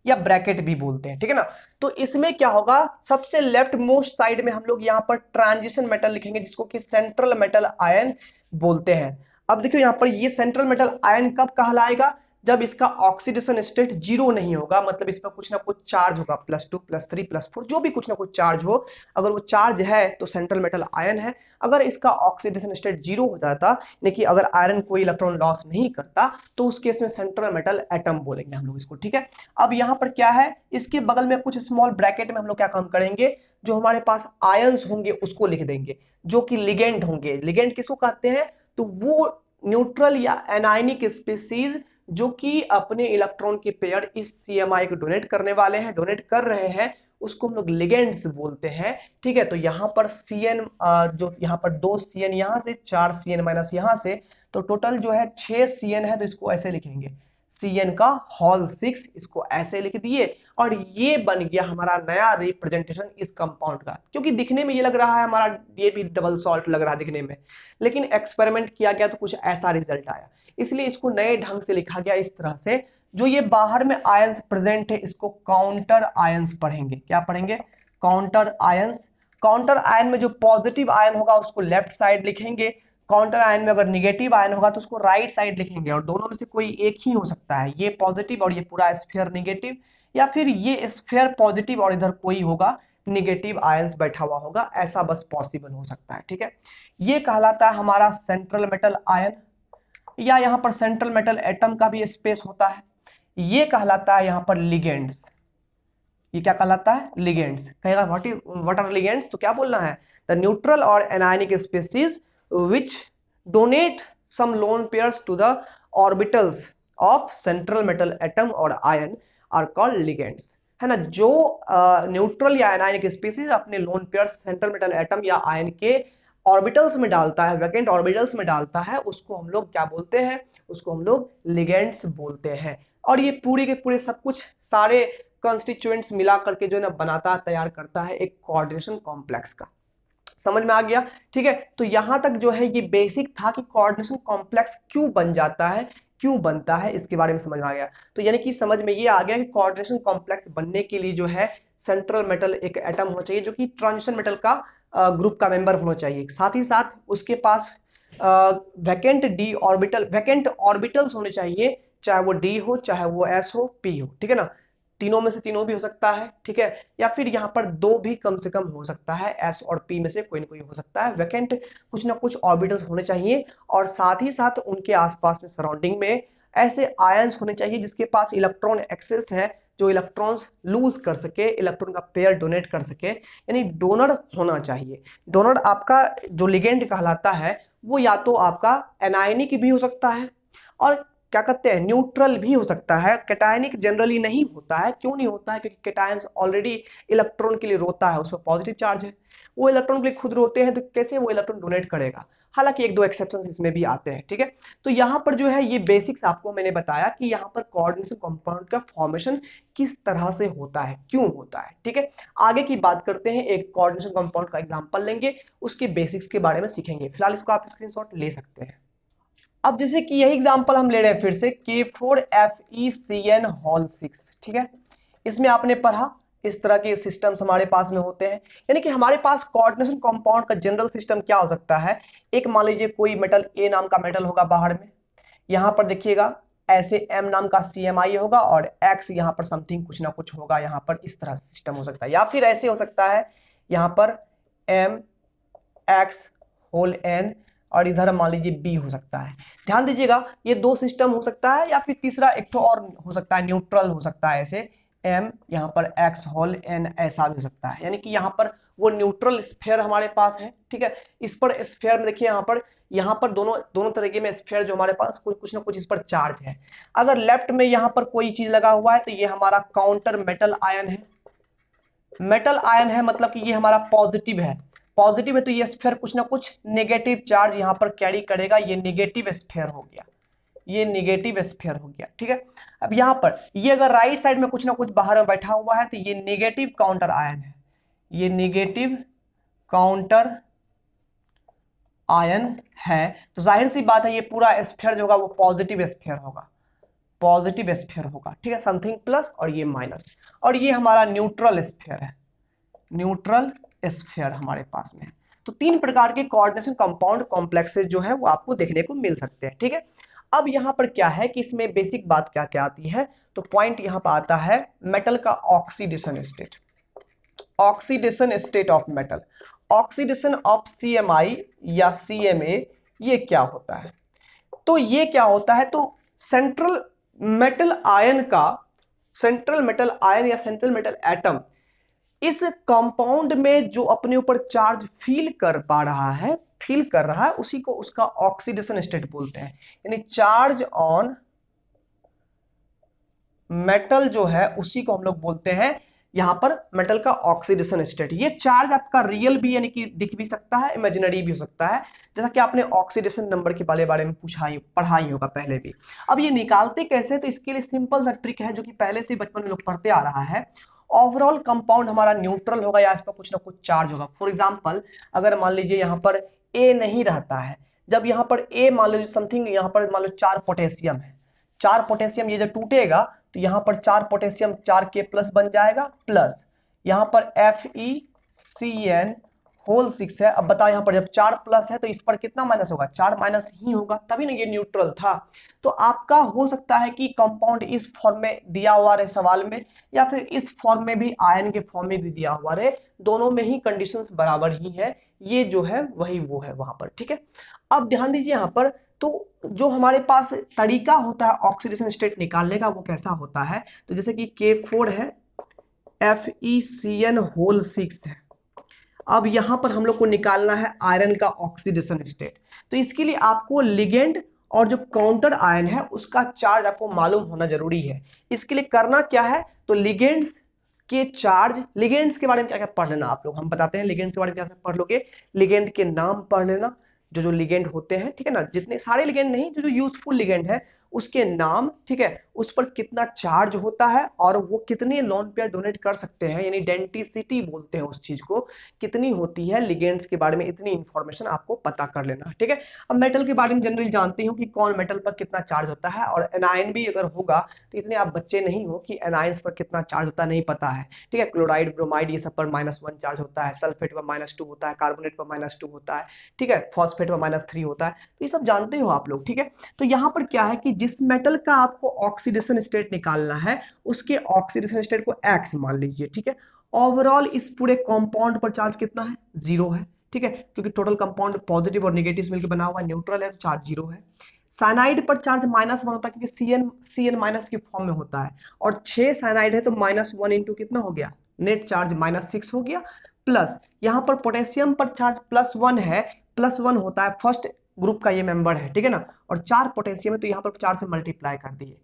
या ब्रैकेट भी बोलते हैं, ठीक है ना। तो इसमें क्या होगा, सबसे लेफ्ट मोस्ट साइड में हम लोग यहाँ पर ट्रांजिशन मेटल लिखेंगे, जिसको कि सेंट्रल मेटल आयन बोलते हैं। अब देखियो यहाँ पर ये सेंट्रल मेटल आयन कब कहलाएगा, जब इसका ऑक्सीडेशन स्टेट 0 नहीं होगा, मतलब इसमें कुछ ना कुछ चार्ज होगा, +2 +3 +4 जो भी कुछ ना कुछ चार्ज हो, अगर वो चार्ज है तो सेंट्रल मेटल आयन है। अगर इसका ऑक्सीडेशन स्टेट 0 हो जाता, यानी कि अगर आयरन कोई इलेक्ट्रॉन लॉस नहीं करता, तो उस केस में सेंट्रल मेटल एटम बोलेंगे हम लोग इसको, ठीक है। अब यहाँ पर क्या है, इसके बगल में कुछ स्मॉल ब्रैकेट में हम लोग क्या काम करेंगे, जो हमारे पास आयंस होंगे उसको लिख देंगे, जो कि लिगेंड होंगे। लिगेंड किसको कहते हैं, तो वो न्यूट्रल या एनायनिक स्पीसीज जो कि अपने इलेक्ट्रॉन के पेयर इस CMI को डोनेट करने वाले हैं, डोनेट कर रहे हैं, उसको हम लोग लिगेंड्स बोलते हैं, ठीक है। तो यहाँ पर CN जो यहाँ पर 2 CN यहाँ से, 4 CN माइनस यहाँ से, तो टोटल जो है 6 CN है, तो इसको ऐसे लिखेंगे CN का होल 6, इसको ऐसे लिख दिए। और ये बन गया हमारा नया रिप्रेजेंटेशन इस कंपाउंड का, क्योंकि दिखने में ये लग रहा है हमारा ये भी डबल सॉल्ट लग रहा है दिखने में, लेकिन एक्सपेरिमेंट किया गया तो कुछ ऐसा रिजल्ट आया, इसलिए इसको नए ढंग से लिखा गया इस तरह से। जो ये बाहर में आयंस प्रेजेंट है इसको काउंटर आयंस पढ़ेंगे। क्या पढ़ेंगे? Counter ions. काउंटर आयन में जो पॉजिटिव आयन होगा उसको लेफ्ट साइड लिखेंगे, काउंटर आयन में अगर निगेटिव आयन होगा तो उसको राइट साइड लिखेंगे, और दोनों में से कोई एक ही हो सकता है, ये पॉजिटिव और ये पूरा स्फीयर निगेटिव, या फिर ये स्फीयर पॉजिटिव और इधर कोई होगा निगेटिव आयंस बैठा हुआ होगा, ऐसा बस पॉसिबल हो सकता है, ठीक है। ये कहलाता है हमारा सेंट्रल मेटल आयन, या यहाँ पर सेंट्रल मेटल एटम का भी स्पेस होता है, ये कहलाता है यहाँ पर लिगेंड्स। ये क्या कहलाता है? लिगेंड्स। कहेगा व्हाट आर लिगेंड्स, तो क्या बोलना है? द न्यूट्रल और anionic species which donate some lone pairs to the orbitals of central metal atom और आयन आर कॉल्ड लिगेंड्स, है ना। जो न्यूट्रल या एनायनिक स्पीसीज अपने lone pairs central metal atom या आयन के ऑर्बिटल्स में डालता है, वैकेंट ऑर्बिटल्स में डालता है, उसको हम लोग क्या बोलते हैं? उसको हम लोग लिगेंड्स बोलते हैं। और ये पूरे के पूरे सब कुछ सारे कॉन्स्टिट्यूएंट्स मिला करके जो है ना बनाता है, तैयार करता है एक कोऑर्डिनेशन कॉम्प्लेक्स का। समझ में आ गया? ठीक है, तो यहां तक जो है ये बेसिक था कि कोऑर्डिनेशन कॉम्प्लेक्स क्यों बन जाता है, क्यों बनता है, इसके बारे में समझ में आ गया। तो यानी कि समझ में ये आ गया कि कोऑर्डिनेशन कॉम्प्लेक्स बनने के लिए जो है सेंट्रल मेटल एक एटम होना चाहिए, जो कि ट्रांजिशन मेटल का ग्रुप का मेंबर होना चाहिए, साथ ही साथ उसके पास vacant d orbital, vacant orbitals होने चाहिए, चाहे वो डी हो, चाहे वो एस हो, पी हो, ठीक है ना। तीनों में से तीनों भी हो सकता है, ठीक है, या फिर यहाँ पर दो भी कम से कम हो सकता है, एस और पी में से कोई ना कोई हो सकता है। वैकेंट कुछ ना कुछ ऑर्बिटल्स होने चाहिए और साथ ही साथ उनके आसपास में सराउंडिंग में ऐसे आयंस होने चाहिए जिसके पास इलेक्ट्रॉन एक्सेस है, जो इलेक्ट्रॉन्स लूज कर सके, इलेक्ट्रॉन का पेयर डोनेट कर सके, यानी डोनर होना चाहिए। डोनर आपका जो लिगेंड कहलाता है वो या तो आपका एनायनिक भी हो सकता है और क्या कहते हैं न्यूट्रल भी हो सकता है। कैटायनिक जनरली नहीं होता है। क्यों नहीं होता है? क्योंकि कैटायंस ऑलरेडी इलेक्ट्रॉन के लिए रोता है, उस पर पॉजिटिव चार्ज है, वो इलेक्ट्रॉन के लिए खुद रोते हैं, तो कैसे वो इलेक्ट्रॉन डोनेट करेगा। हालांकि एक दो एक्सेप्शंस इसमें भी आते हैं, ठीक है। तो यहाँ पर जो है ये बेसिक्स आपको मैंने बताया कि यहाँ पर कोऑर्डिनेशन कंपाउंड का फॉर्मेशन किस तरह से होता है, क्यों होता है, ठीक है। आगे की बात करते हैं, एक कोऑर्डिनेशन कंपाउंड का एग्जांपल लेंगे, उसके बेसिक्स के बारे में सीखेंगे। फिलहाल इसको आप स्क्रीनशॉट ले सकते हैं। अब जैसे कि यही एग्जांपल हम ले रहे हैं फिर से K4FeCN होल 6, ठीक है। इसमें आपने पढ़ा इस तरह के सिस्टम्स हमारे पास में होते हैं, यानी कि हमारे पास कोऑर्डिनेशन कंपाउंड का जनरल सिस्टम क्या हो सकता है। एक मान लीजिए कोई मेटल ए नाम का मेटल होगा बाहर में, यहाँ पर देखिएगा ऐसे एम नाम का CMI होगा और एक्स यहाँ पर समथिंग कुछ ना कुछ होगा, यहाँ पर इस तरह सिस्टम हो सकता है। या फिर ऐसे हो सकता है यहाँ पर MX होल N और इधर मान लीजिए बी हो सकता है। ध्यान दीजिएगा ये दो सिस्टम हो सकता है, या फिर तीसरा एक तो और हो सकता है, न्यूट्रल हो सकता है, ऐसे एम यहाँ पर एक्स होल एन ऐसा भी हो सकता है, यानी कि यहाँ पर वो न्यूट्रल स्फीयर हमारे पास है, ठीक है। इस पर स्फीयर में देखिए यहाँ पर दोनों तरीके में स्फीयर जो हमारे पास कुछ ना कुछ इस पर चार्ज है। अगर लेफ्ट में यहाँ पर कोई चीज लगा हुआ है तो ये हमारा काउंटर मेटल आयन है। मेटल आयन है मतलब कि ये हमारा पॉजिटिव है, पॉजिटिव है तो ये स्फीयर कुछ ना कुछ नेगेटिव चार्ज यहाँ पर कैरी करेगा, ये नेगेटिव स्फीयर हो गया, ये नेगेटिव स्फीयर हो गया, ठीक है। अब यहाँ पर ये अगर राइट साइड में कुछ ना कुछ बाहर में बैठा हुआ है तो ये नेगेटिव काउंटर आयन है, ये नेगेटिव काउंटर आयन है। तो जाहिर सी बात है ये पूरा स्फीयर जो होगा वो पॉजिटिव स्फीयर होगा, पॉजिटिव स्फीयर होगा, ठीक है, समथिंग प्लस और ये माइनस। और ये हमारा न्यूट्रल स्फीयर है, न्यूट्रल स्फीयर हमारे पास में। तो तीन प्रकार के कोऑर्डिनेशन कंपाउंड कॉम्प्लेक्सेस जो है वो आपको देखने को मिल सकते हैं, ठीक है। अब यहाँ पर क्या है कि इसमें बेसिक बात क्या क्या आती है, तो पॉइंट यहाँ पर आता है मेटल का oxidation state, oxidation state of metal, oxidation of CMI या CMA, ये क्या होता है। तो ये क्या होता है, तो सेंट्रल मेटल आयन का, सेंट्रल मेटल आयन या सेंट्रल मेटल एटम इस कंपाउंड में जो अपने ऊपर चार्ज फील कर पा रहा है, फील कर रहा है, उसी को उसका ऑक्सीडेशन स्टेट बोलते हैं। यानी चार्ज ऑन मेटल जो है उसी को हम लोग बोलते हैं यहां पर मेटल का ऑक्सीडेशन स्टेट। ये चार्ज आपका रियल भी यानी कि दिख भी सकता है, इमेजिनरी भी हो सकता है, जैसा कि आपने ऑक्सीडेशन नंबर के बारे में पढ़ा ही होगा पहले भी। अब ये निकालते कैसे, तो इसके लिए सिंपल सा ट्रिक है जो कि पहले से बचपन में लोग पढ़ते आ रहा है। ओवरऑल कंपाउंड हमारा न्यूट्रल होगा या इस पर कुछ ना कुछ चार्ज होगा। फॉर एग्जांपल अगर मान लीजिए यहाँ पर ए नहीं रहता है, जब यहाँ पर ए मान लीजिए समथिंग यहाँ पर मान लो 4 पोटेशियम है, 4 पोटेशियम ये जब टूटेगा तो यहाँ पर 4 पोटेशियम 4 K प्लस बन जाएगा, प्लस यहाँ पर FeCN होल 6 है। अब बताओ यहाँ पर जब 4 प्लस है तो इस पर कितना माइनस होगा, 4 माइनस ही होगा, तभी ना ये न्यूट्रल था। तो आपका हो सकता है कि कंपाउंड इस फॉर्म में दिया हुआ रहे सवाल में, या फिर इस फॉर्म में भी आयन के फॉर्म में भी दिया हुआ रहे, दोनों में ही कंडीशंस बराबर ही है, ये जो है वही वो है वहां पर, ठीक है। अब ध्यान दीजिए यहाँ पर, तो जो हमारे पास तरीका होता है ऑक्सीडेशन स्टेट निकालने का वो कैसा होता है, तो जैसे कि K4 है, FeCN होल 6 है। अब यहां पर हम लोग को निकालना है आयरन का ऑक्सीडेशन स्टेट। तो इसके लिए आपको लिगेंड और जो काउंटर आयन है उसका चार्ज आपको मालूम होना जरूरी है। इसके लिए करना क्या है, तो लिगेंड्स के चार्ज, लिगेंड्स के बारे में क्या क्या पढ़ लेना आप लोग, हम बताते हैं लिगेंड्स के बारे में क्या पढ़ लोगे। लिगेंड के नाम पढ़ लेना, जो लिगेंड होते हैं, ठीक है ना, जितने सारे लिगेंड नहीं, जो यूजफुल लिगेंड है उसके नाम, ठीक है, उस पर कितना चार्ज होता है और वो कितने लोन पेयर डोनेट कर सकते हैं, यानी डेंसिटी बोलते हैं उस चीज को, कितनी होती है, लिगेंड्स के बारे में इतनी इंफॉर्मेशन आपको पता कर लेना, ठीक है। अब मेटल के बारे में जनरली जानते हो कि कौन मेटल पर कितना चार्ज होता है, और एनायन भी अगर होगा तो इतने आप बच्चे नहीं हो कि एनायंस पर कितना चार्ज होता है नहीं पता है, ठीक है। क्लोराइड, ब्रोमाइड ये सब पर -1 चार्ज होता है, सल्फेट पर -2 होता है, कार्बोनेट पर -2 होता है, ठीक है, फॉस्फेट पर -3 होता है, तो ये सब जानते हो आप लोग, ठीक है। तो यहाँ पर क्या है कि जिस मेटल का आपको ऑक्सीडेशन स्टेट निकालना है उसके ऑक्सीडेशन स्टेट को X मान लीजिए, ठीक है। ओवरऑल इस पूरे कंपाउंड पर चार्ज कितना है, 0 है, ठीक है, क्योंकि टोटल कंपाउंड पॉजिटिव और नेगेटिव मिलकर बना हुआ न्यूट्रल है, तो चार्ज 0 है। साइनाइड पर चार्ज -1 होता है क्योंकि Cn माइनस की फॉर्म में होता है, और 6 साइनाइड है तो -1 इंटू कितना हो गया, नेट चार्ज -6 हो गया। प्लस यहाँ पर पोटेशियम पर चार्ज +1 है, +1 होता है फर्स्ट ग्रुप का ये मेंबर है, ठीक है ना, और 4 पोटेशियम है तो यहाँ पर 4 से मल्टीप्लाई कर दिए।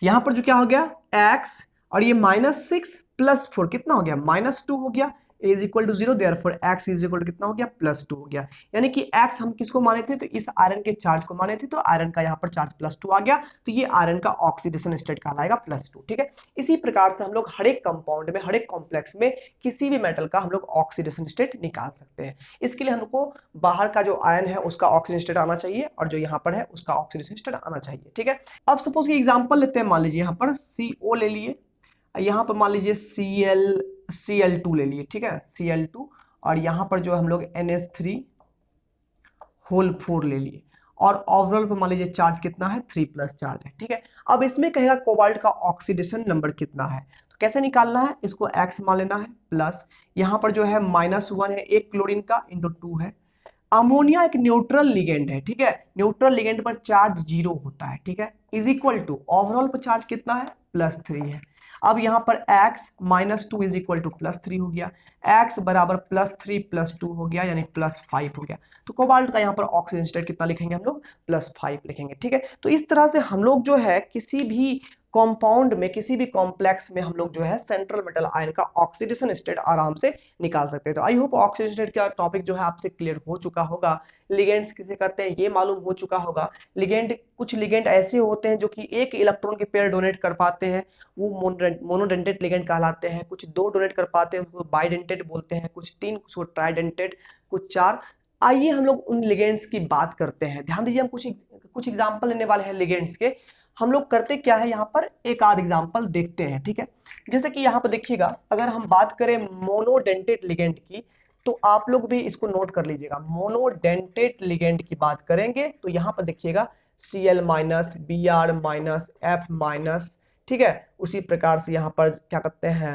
यहाँ पर जो क्या हो गया x, और ये -6 + 4 कितना हो गया, -2 हो गया, is equal to 0, therefore x is equal to कितना हो गया, +2 हो गया। यानी कि x हम किसको माने थे, तो इस आयरन के चार्ज को माने थे, तो आयरन का यहाँ पर चार्ज +2 आ गया, तो ये आयरन का ऑक्सीडेशन स्टेट कहलाएगा +2, ठीक है। इसी प्रकार से हम लोग हर एक कंपाउंड में, हर एक कॉम्प्लेक्स में किसी भी मेटल का हम लोग ऑक्सीडेशन स्टेट निकाल सकते हैं। इसके लिए हमको बाहर का जो आयन है उसका ऑक्सीडेशन स्टेट आना चाहिए, और जो यहाँ पर है उसका ऑक्सीडेशन स्टेट आना चाहिए, ठीक है। अब सपोज की एग्जाम्पल लेते हैं, मान लीजिए यहाँ पर CO ले लिए, यहाँ पर मान लीजिए Cl2 ले लिए, ठीक है, Cl2, और यहाँ पर जो हम लोग NH3 होल 4 ले लिए, और ओवरऑल पर मान लीजिए चार्ज कितना है, 3+ चार्ज है, ठीक है। अब इसमें कहेगा कोबाल्ट का ऑक्सीडेशन नंबर कितना है, तो कैसे निकालना है, इसको X मान लेना है, प्लस यहाँ पर जो है -1 है, एक क्लोरीन का इंटू 2 है। अमोनिया एक न्यूट्रल लिगेंड है, ठीक है, न्यूट्रल लिगेंड पर चार्ज 0 होता है, ठीक है, इज इक्वल टू ओवरऑल पर चार्ज कितना है, +3 है। अब यहाँ पर x -2 इज इक्वल टू +3 हो गया, x बराबर +3 + 2 हो गया, यानी +5 हो गया। तो कोबाल्ट का यहाँ पर ऑक्सीजन स्टेट कितना लिखेंगे हम लोग, +5 लिखेंगे, ठीक है। तो इस तरह से हम लोग जो है किसी भी कंपाउंड में, किसी भी कॉम्प्लेक्स में हम लोग जो है सेंट्रल मेटल आयन का ऑक्सीडेशन स्टेट आराम से निकाल सकते हैं। तो आई होप ऑक्सीडेशन स्टेट का टॉपिक जो है आपसे क्लियर हो चुका होगा। लिगेंड्स किसे कहते हैं ये मालूम हो चुका होगा। लिगेंड, कुछ लिगेंड ऐसे होते हैं जो कि एक इलेक्ट्रॉन के पेयर डोनेट कर पाते हैं, वो मोनोडेंटेट लिगेंड कहलाते हैं। कुछ 2 डोनेट कर पाते हैं, उसको बाइडेंटेट बोलते हैं, कुछ 3, कुछ ट्राइडेंटेट, कुछ 4। आइए हम लोग उन लिगेंड्स की बात करते हैं। ध्यान दीजिए, हम कुछ एग्जांपल लेने वाले हैं लिगेंड्स के। हम लोग करते क्या है, यहाँ पर एक आध एग्जांपल देखते हैं, ठीक है। जैसे कि यहाँ पर देखिएगा, अगर हम बात करें मोनोडेंटेट लिगेंड की, तो आप लोग भी इसको नोट कर लीजिएगा। मोनोडेंटेट लिगेंड की बात करेंगे तो यहाँ पर देखिएगा Cl-, Br-, F-, ठीक है। उसी प्रकार से यहाँ पर क्या करते हैं,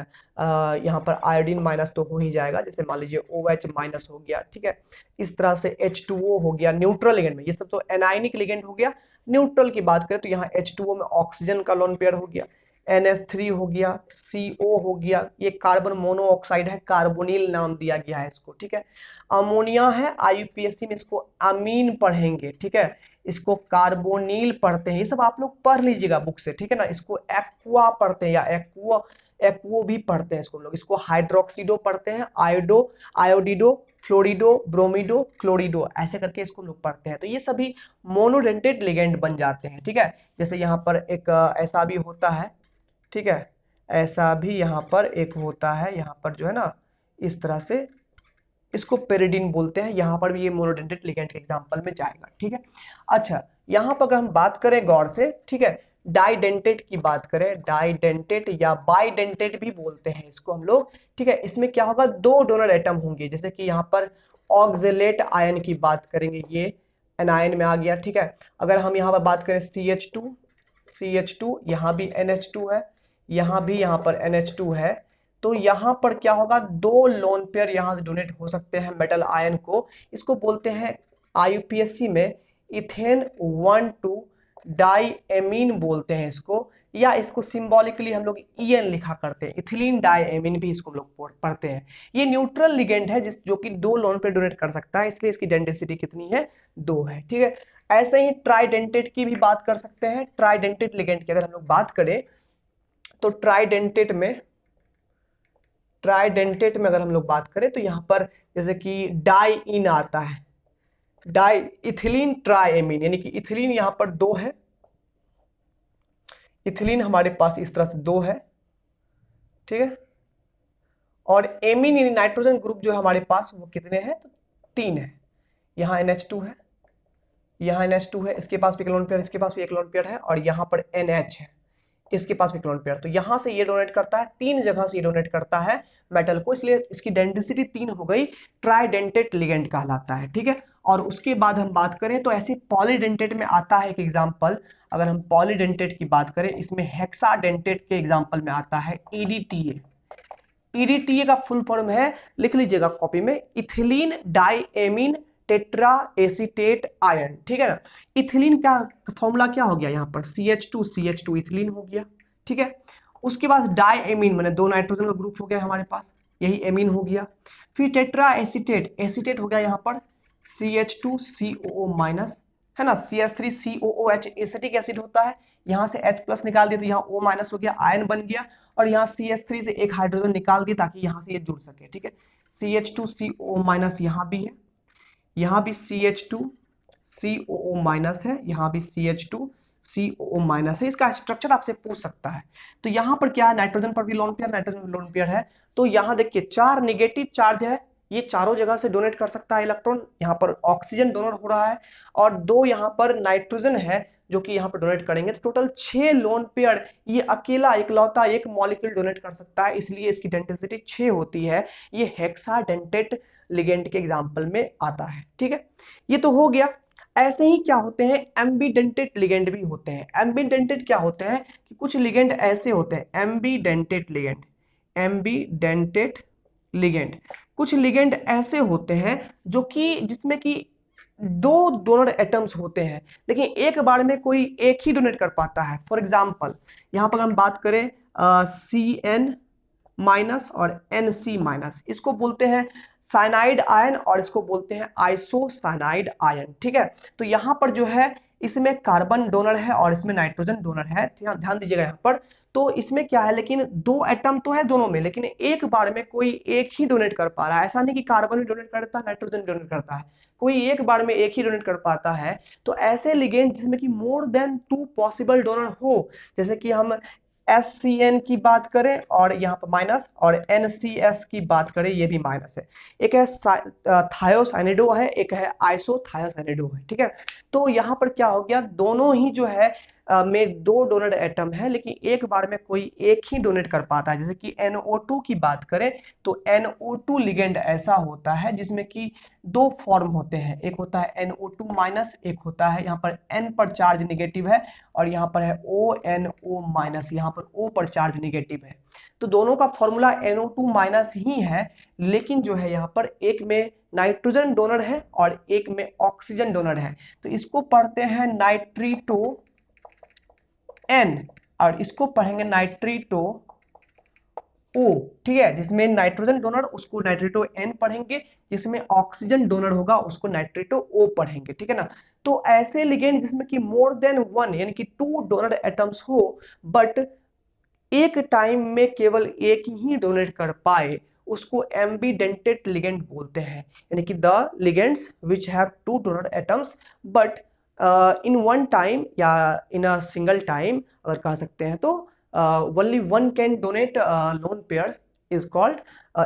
यहाँ पर आयोडीन माइनस तो हो ही जाएगा, जैसे मान लीजिए OH- हो गया, ठीक है। इस तरह से H2O हो गया न्यूट्रल लिगेंड में, ये सब तो एनायनिक लिगेंड हो गया। न्यूट्रल की बात करें तो यहाँ H2O में ऑक्सीजन का लोन पेयर हो गया, NH3 हो गया, CO हो गया, ये कार्बन मोनोऑक्साइड है, कार्बोनिल नाम दिया गया है इसको, ठीक है। अमोनिया है, IUPAC में इसको अमीन पढ़ेंगे, ठीक है, इसको कार्बोनिल पढ़ते हैं। ये सब आप लोग पढ़ लीजिएगा बुक से, ठीक है ना। इसको एक्वा पढ़ते हैं, या एक्वो भी पढ़ते हैं इसको हम लोग। इसको हाइड्रोक्सीडो पढ़ते हैं, आयोडिडो, फ्लोरिडो, ब्रोमिडो, क्लोरिडो, ऐसे करके इसको लोग पढ़ते हैं। तो ये सभी मोनोडेंटेट लिगेंड बन जाते हैं, ठीक है। जैसे यहाँ पर एक ऐसा भी होता है, ठीक है, ऐसा भी यहाँ पर एक होता है, यहाँ पर जो है ना इस तरह से, इसको पेरिडीन बोलते हैं। यहाँ पर भी ये मोनोडेंटेट लिगेंड के एग्जांपल में जाएगा, ठीक है। अच्छा, यहाँ पर अगर हम बात करें गौर से, ठीक है, डाइडेंटेट की बात करें, डाइडेंटेट या बाइडेंटेट भी बोलते हैं इसको हम लोग, ठीक है। इसमें क्या होगा, 2 डोनर एटम होंगे। जैसे कि यहाँ पर ऑक्जेलेट आयन की बात करेंगे, ये एनायन में आ गया, ठीक है। अगर हम यहाँ पर बात करें CH2, यहाँ भी NH2 है, यहाँ भी यहाँ पर NH2 है, तो यहाँ पर क्या होगा, 2 लोन पेयर यहाँ से डोनेट हो सकते हैं मेटल आयन को। इसको बोलते हैं IUPAC में इथेन 1,2 डाइएमीन बोलते हैं इसको, या इसको सिंबॉलिकली हम लोग EN लिखा करते हैं, इथिलीन डाइएमीन भी इसको हम लोग पढ़ते हैं। ये न्यूट्रल लिगेंड है जो कि 2 लोन पेयर डोनेट कर सकता है, इसलिए इसकी डेंसिटी कितनी है, 2 है, ठीक है। ऐसे ही ट्राइडेंटेट की भी बात कर सकते हैं। ट्राइडेंटेट लिगेंड की अगर हम लोग बात करें तो ट्राइडेंटेट में अगर हम लोग बात करें तो यहाँ पर जैसे कि डाइइन आता है, डाई इथिलीन ट्राइएमीन, यानी कि इथिलीन यहाँ पर 2 है, इथिलीन हमारे पास इस तरह से 2 है, ठीक है। और एमीन यानी नाइट्रोजन ग्रुप जो है हमारे पास वो कितने हैं, तो 3 है। यहाँ NH2 है, यहाँ NH2 है, इसके पास भी एक लोन पेयर, इसके पास भी एक लोन पेयर है, और यहाँ पर NH है, इसके पास भी क्लोन पेयर। तो यहां से ये डोनेट करता है, 3 जगह से ये डोनेट करता है मेटल को, इसलिए इसकी डेंसिटी 3 हो गई, ट्राइडेंटेट लिगेंड कहलाता है, ठीक है। और उसके बाद हम बात करें तो ऐसे पॉलीडेंटेट में आता है एक एग्जांपल, अगर हम पॉलीडेंटेट की बात करें इसमें हेक्साडेंटेट के एग्जांपल में आता है ईडीटीए। ईडीटीए का फुल फॉर्म है, लिख लीजिएगा कॉपी में, ethylene diamine tetra acetate ion, ठीक है ना। इथिलीन का फॉर्मूला क्या हो गया, यहाँ पर CH2 इथिलीन हो गया, ठीक है। उसके बाद डाइएमीन मैंने 2 नाइट्रोजन का ग्रुप हो गया हमारे पास, यही एमीन हो गया। फिर टेट्रा एसीटेट, एसीटेट हो गया यहाँ पर CH2COO माइनस, है ना, CH3COOH एसिटिक एसिड होता है, यहाँ से H प्लस निकाल दिया तो यहाँ O माइनस हो गया, आयन बन गया, और यहाँ CH3 से एक हाइड्रोजन निकाल दिया ताकि यहाँ से ये जुड़ सके, ठीक है। CH2CO माइनस यहाँ भी है, यहाँ भी CH2COO माइनस है, यहाँ भी CH2COO माइनस है। इसका स्ट्रक्चर आपसे पूछ सकता है। तो यहाँ पर क्या है, नाइट्रोजन पर भी लोन पेयर, नाइट्रोजन पर लोन पेयर है, तो यहाँ देखिए 4 नेगेटिव चार्ज है, ये चारों जगह से डोनेट कर सकता है इलेक्ट्रॉन, यहाँ पर ऑक्सीजन डोनेट हो रहा है, और 2 यहाँ पर नाइट्रोजन है जो कि यहाँ पर डोनेट करेंगे, तो टोटल 6 लोन पेयर ये अकेला इकलौता एक मॉलिक्यूल डोनेट कर सकता है, इसलिए इसकी डेंसिटी 6 होती है। ये हेक्साडेंटेट लिगेंड के एग्जांपल में आता है, ठीक है। ये तो हो गया। ऐसे ही क्या होते हैं, एम्बीडेंटेट लिगेंड भी होते हैं। एम्बीडेंटेट क्या होते हैं कि कुछ लिगेंड ऐसे होते हैं, एम्बीडेंटेट लिगेंड, एम्बीडेंटेट लिगेंड, कुछ लिगेंड ऐसे होते हैं जो कि जिसमें कि 2 डोनर एटम्स होते हैं, लेकिन एक बार में कोई एक ही डोनेट कर पाता है। फॉर एग्जांपल यहाँ पर हम बात करें CN माइनस और NC माइनस, इसको बोलते हैं साइनाइड आयन और इसको बोलते हैं आइसोसाइनाइड आयन, ठीक है। तो यहाँ पर जो है इसमें कार्बन डोनर है और इसमें नाइट्रोजन डोनर है, ध्यान दीजिएगा यहाँ पर। तो इसमें क्या है, लेकिन 2 एटम तो है दोनों में, लेकिन एक बार में कोई एक ही डोनेट कर पा रहा है। ऐसा नहीं कि कार्बन भी डोनेट करता है, नाइट्रोजन डोनेट करता है, कोई एक बार में एक ही डोनेट कर पाता है। तो ऐसे लिगेंड जिसमें कि मोर देन 2 पॉसिबल डोनर हो, जैसे कि हम SCN की बात करें और यहाँ पर माइनस, और NCS की बात करें ये भी माइनस है, एक है थायोसाइनिडो है, एक है आइसोथायोसाइनिडो है, ठीक है। तो यहाँ पर क्या हो गया, दोनों ही जो है में 2 डोनर एटम है, लेकिन एक बार में कोई एक ही डोनेट कर पाता है। जैसे कि NO2 की बात करें तो NO2 लिगेंड ऐसा होता है जिसमें कि 2 फॉर्म होते हैं, एक होता है NO2 माइनस, एक होता है यहाँ पर N पर चार्ज निगेटिव है और यहाँ पर है ONO माइनस, यहाँ पर O पर चार्ज निगेटिव है। तो दोनों का फॉर्मूला NO2 माइनस ही है, लेकिन जो है यहाँ पर एक में नाइट्रोजन डोनर है और एक में ऑक्सीजन डोनर है, तो इसको पढ़ते हैं नाइट्रीटो N और इसको पढ़ेंगे नाइट्रीटो O, ठीक है। जिसमें नाइट्रोजन डोनर उसको नाइट्रीटो N पढ़ेंगे, जिसमें ऑक्सीजन डोनर होगा उसको नाइट्रीटो O पढ़ेंगे, ठीक है ना। तो ऐसे लिगेंड जिसमें कि मोर देन 1 यानी कि 2 डोनर एटम्स हो बट एक टाइम में केवल एक ही डोनेट कर पाए, उसको एम्बीडेंटेट लिगेंड बोलते हैं, यानी कि the ligands which have 2 donor atoms but in one time या इन अ सिंगल टाइम अगर कह सकते हैं तो only one can donate lone pairs is called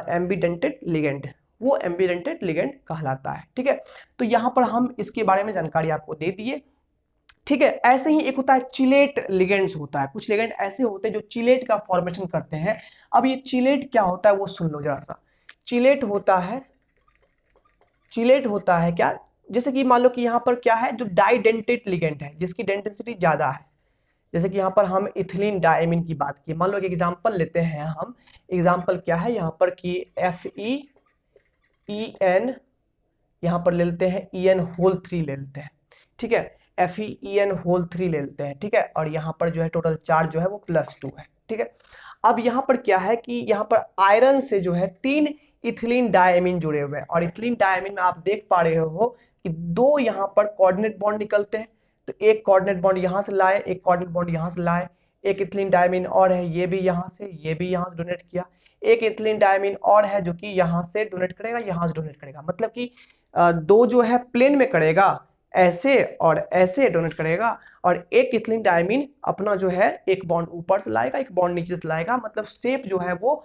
ambidentate ligand, वो एम्बीडेंटेट लिगेंड कहलाता है, ठीक है। तो यहाँ पर हम इसके बारे में जानकारी आपको दे दिए, ठीक है। ऐसे ही एक होता है चिलेट लिगेंड्स होता है, कुछ लिगेंड ऐसे होते हैं जो चिलेट का फॉर्मेशन करते हैं। अब ये चिलेट क्या होता है वो सुन लो जरा सा। चिलेट होता है, चिलेट होता है क्या, जैसे कि मान लो कि यहाँ पर क्या है, जो डाइडेंटेट लिगेंड है जिसकी डेंसिटी ज्यादा है, जैसे कि यहाँ पर हम इथिलीन डायमीन की बात की, मान लो एक एग्जांपल लेते हैं हम। एग्जांपल क्या है यहाँ पर कि FeEN, यहाँ पर ले लेते हैं EN होल 3 ले लेते हैं, ठीक है। FeEN होल 3 ले लेते हैं, ठीक है। और यहाँ पर जो है टोटल चार्ज जो है वो +2 है, ठीक है। अब यहाँ पर क्या है कि यहाँ पर आयरन से जो है 3 इथिलीन डायमीन जुड़े हुए हैं, और इथिलीन डायमीन में आप देख पा रहे हो कि 2 यहाँ पर कोऑर्डिनेट बॉन्ड निकलते हैं, तो एक कोऑर्डिनेट बॉन्ड यहाँ से लाए, एक कोऑर्डिनेट बॉन्ड यहाँ से लाए, एक इथिलीन डायमीन और है, ये भी यहाँ से, ये भी यहाँ से डोनेट किया, एक इथिलीन डायमीन और है जो कि यहाँ से डोनेट करेगा, यहाँ से डोनेट करेगा, मतलब कि 2 जो है प्लेन में करेगा ऐसे और ऐसे डोनेट करेगा, और एक इथिलीन डायमीन अपना जो है एक बॉन्ड ऊपर से लाएगा, एक बॉन्ड नीचे से लाएगा, मतलब शेप जो है वो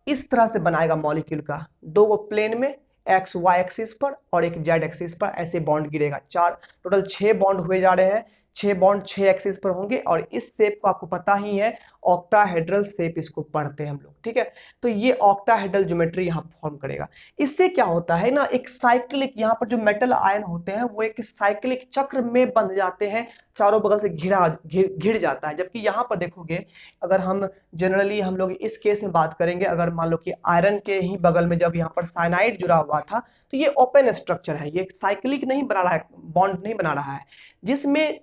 इस तरह से बनाएगा मॉलिक्यूल का, 2 प्लेन में XY एक्सिस पर और एक Z एक्सिस पर ऐसे बॉन्ड गिरेगा। 4 टोटल 6 बॉन्ड हुए जा रहे हैं, 6 बॉन्ड 6 एक्सिस पर होंगे और इस शेप को आपको पता ही है ऑक्टाहेड्रल शेप इसको पढ़ते हैं हम लोग, ठीक है। तो ये ऑक्टाहेड्रल ज्योमेट्री यहाँ फॉर्म करेगा। इससे क्या होता है ना, एक साइक्लिक, यहाँ पर जो मेटल आयन होते हैं वो एक साइक्लिक चक्र में बंध जाते हैं, चारों बगल से घिर जाता है। जबकि यहाँ पर देखोगे, अगर हम जनरली हम लोग इस केस में बात करेंगे, अगर मान लो कि आयरन के ही बगल में जब यहाँ पर साइनाइड जुड़ा हुआ था, तो ये ओपन स्ट्रक्चर है, ये साइक्लिक नहीं बना रहा है, बॉन्ड नहीं बना रहा है। जिसमें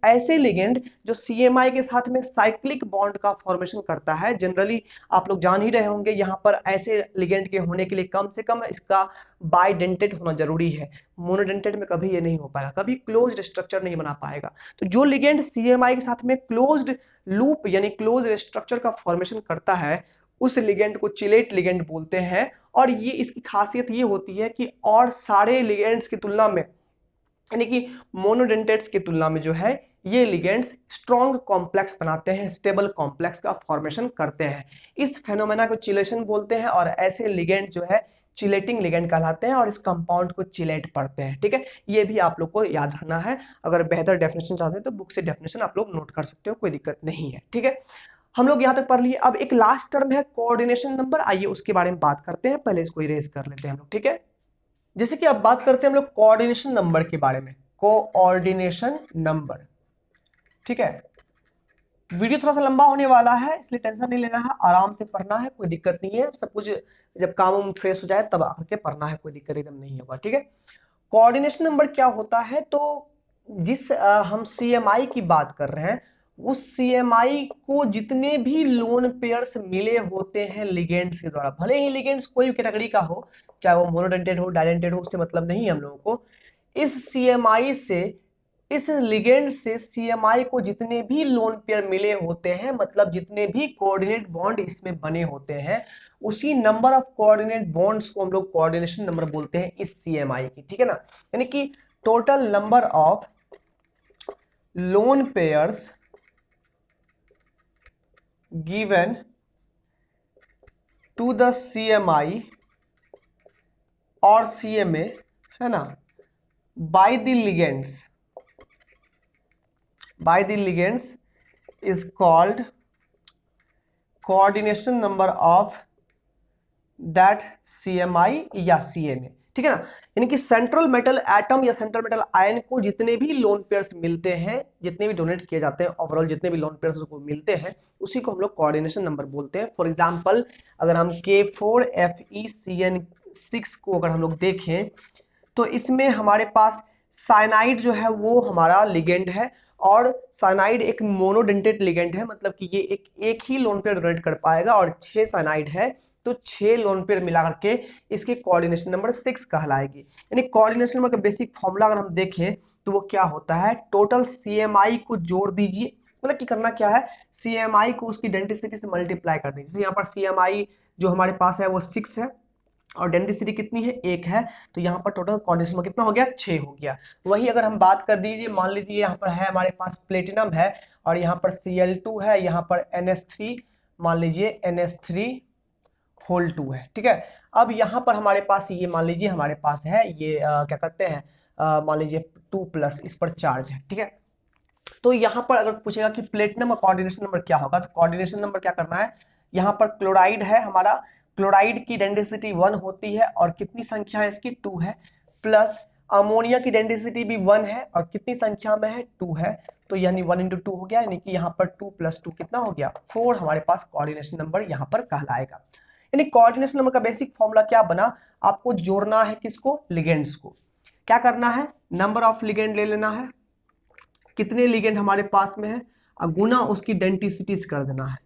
ऐसे लिगेंड जो CMI के साथ में साइक्लिक बॉन्ड का फॉर्मेशन करता है, जनरली आप लोग जान ही रहे होंगे, यहाँ पर ऐसे लिगेंड के होने के लिए कम से कम इसका बाइडेंटेट होना जरूरी है। मोनोडेंटेट में कभी ये नहीं हो पाएगा, कभी क्लोज्ड स्ट्रक्चर नहीं बना पाएगा। तो जो लिगेंड CMI के साथ में क्लोज्ड लूप यानी क्लोज्ड स्ट्रक्चर का फॉर्मेशन करता है, उस लिगेंड को चिलेट लिगेंड बोलते हैं। और ये इसकी खासियत ये होती है कि और सारे लिगेंड्स की तुलना में, यानी कि मोनोडेंटेट्स की तुलना में जो है ये लिगेंड्स स्ट्रॉन्ग कॉम्प्लेक्स बनाते हैं, स्टेबल कॉम्प्लेक्स का फॉर्मेशन करते हैं। इस फेनोमेना को चिलेशन बोलते हैं और ऐसे लिगेंड जो है चिलेटिंग लिगेंड कहलाते हैं और इस कंपाउंड को चिलेट पढ़ते हैं, ठीक है। ये भी आप लोग को याद रखना है। अगर बेहतर डेफिनेशन चाहते हैं तो बुक से डेफिनेशन आप लोग नोट कर सकते हो, कोई दिक्कत नहीं है, ठीक है। हम लोग यहाँ तक पढ़ लिए। अब एक लास्ट टर्म है कोऑर्डिनेशन नंबर, आइए उसके बारे में बात करते हैं। पहले इसको इरेज कर लेते हैं हम लोग, ठीक है। जैसे कि अब बात करते हैं हम लोग कोऑर्डिनेशन नंबर के बारे में, कोऑर्डिनेशन नंबर, ठीक है। वीडियो थोड़ा सा लंबा होने वाला है, इसलिए टेंशन नहीं लेना है, आराम से पढ़ना है, कोई दिक्कत नहीं है। सब कुछ जब काम फ्रेश हो जाए तब आके पढ़ना है, कोई दिक्कत एकदम नहीं होगा, ठीक है। कोऑर्डिनेशन नंबर क्या होता है, तो जिस हम CMI की बात कर रहे हैं, उस CMI को जितने भी लोन पेयर्स मिले होते हैं लिगेंड्स के द्वारा, भले ही लिगेंड्स कोई भी कैटेगरी का हो, चाहे वो मोनोडेंटेड हो डाइडेंटेड हो, उससे मतलब नहीं है हम लोगों को। इस CMI से, इस लिगेंड से CMI को जितने भी लोन पेयर मिले होते हैं, मतलब जितने भी कोऑर्डिनेट बॉन्ड इसमें बने होते हैं, उसी नंबर ऑफ कोऑर्डिनेट बॉन्ड्स को हम लोग कोऑर्डिनेशन नंबर बोलते हैं इस CMI की, ठीक है ना। यानी कि total number of lone pairs given to the CMI और CMA, है ना, by the ligands is called coordination number of that CMI या CMA, ठीक है ना। यानी कि सेंट्रल मेटल एटम या सेंट्रल मेटल आयन को जितने भी लोन पेयर्स मिलते हैं, जितने भी डोनेट किए जाते हैं, ओवरऑल जितने भी लोन पेयर्स को मिलते हैं, उसी को हम लोग कोऑर्डिनेशन नंबर बोलते हैं। फॉर एग्जांपल, अगर हम K4FeCN6 को अगर हम लोग देखें, तो इसमें हमारे पास साइनाइड जो है वो हमारा लिगेंड है, और साइनाइड एक मोनोडेंटेट लिगेंड है, मतलब कि ये एक ही लोन पेयर डोनेट कर पाएगा, और 6 साइनाइड है, तो 6 लोन पेयर मिला करके इसके कोऑर्डिनेशन नंबर 6 कहलाएगी। यानी कोऑर्डिनेशन नंबर का बेसिक फॉर्मूला अगर हम देखें तो वो क्या होता है, टोटल CMI को जोड़ दीजिए, मतलब कि करना क्या है, CMI को उसकी डेंसिटी से मल्टीप्लाई कर दीजिए। जैसे यहाँ पर CMI जो हमारे पास है वो 6 है और डेंसिटी कितनी है, 1 है, तो यहाँ पर टोटल कोऑर्डिनेशन कितना हो गया, 6 हो गया। वही अगर हम बात कर दीजिए, मान लीजिए यहाँ पर है हमारे पास प्लेटिनम है और यहाँ पर Cl2 है, यहाँ पर NH3, मान लीजिए NH3 होल 2 है, ठीक है। अब यहाँ पर हमारे पास ये मान लीजिए हमारे पास है ये क्या कहते हैं, मान लीजिए 2+ इस पर चार्ज है, ठीक है। तो यहाँ पर अगर पूछेगा कि प्लेटिनम का कोऑर्डिनेशन नंबर क्या होगा, तो कोऑर्डिनेशन नंबर क्या करना है, यहाँ पर क्लोराइड है हमारा, क्लोराइड की डेंसिटी 1 होती है और कितनी संख्या है इसकी, 2 है, प्लस अमोनिया की डेंसिटी भी 1 है और कितनी संख्या में है, 2 है, तो यानी 1 × 2 हो गया, यानी कि यहाँ पर 2 + 2 कितना हो गया, 4 हमारे पास कोऑर्डिनेशन नंबर यहाँ पर कहलाएगा। यानी कोऑर्डिनेशन नंबर का बेसिक फॉर्मूला क्या बना, आपको जोड़ना है किसको, लिगेंड्स को। क्या करना है, नंबर ऑफ लिगेंड ले लेना है, कितने लिगेंड हमारे पास में है, गुना उसकी डेंसिटी से कर देना है,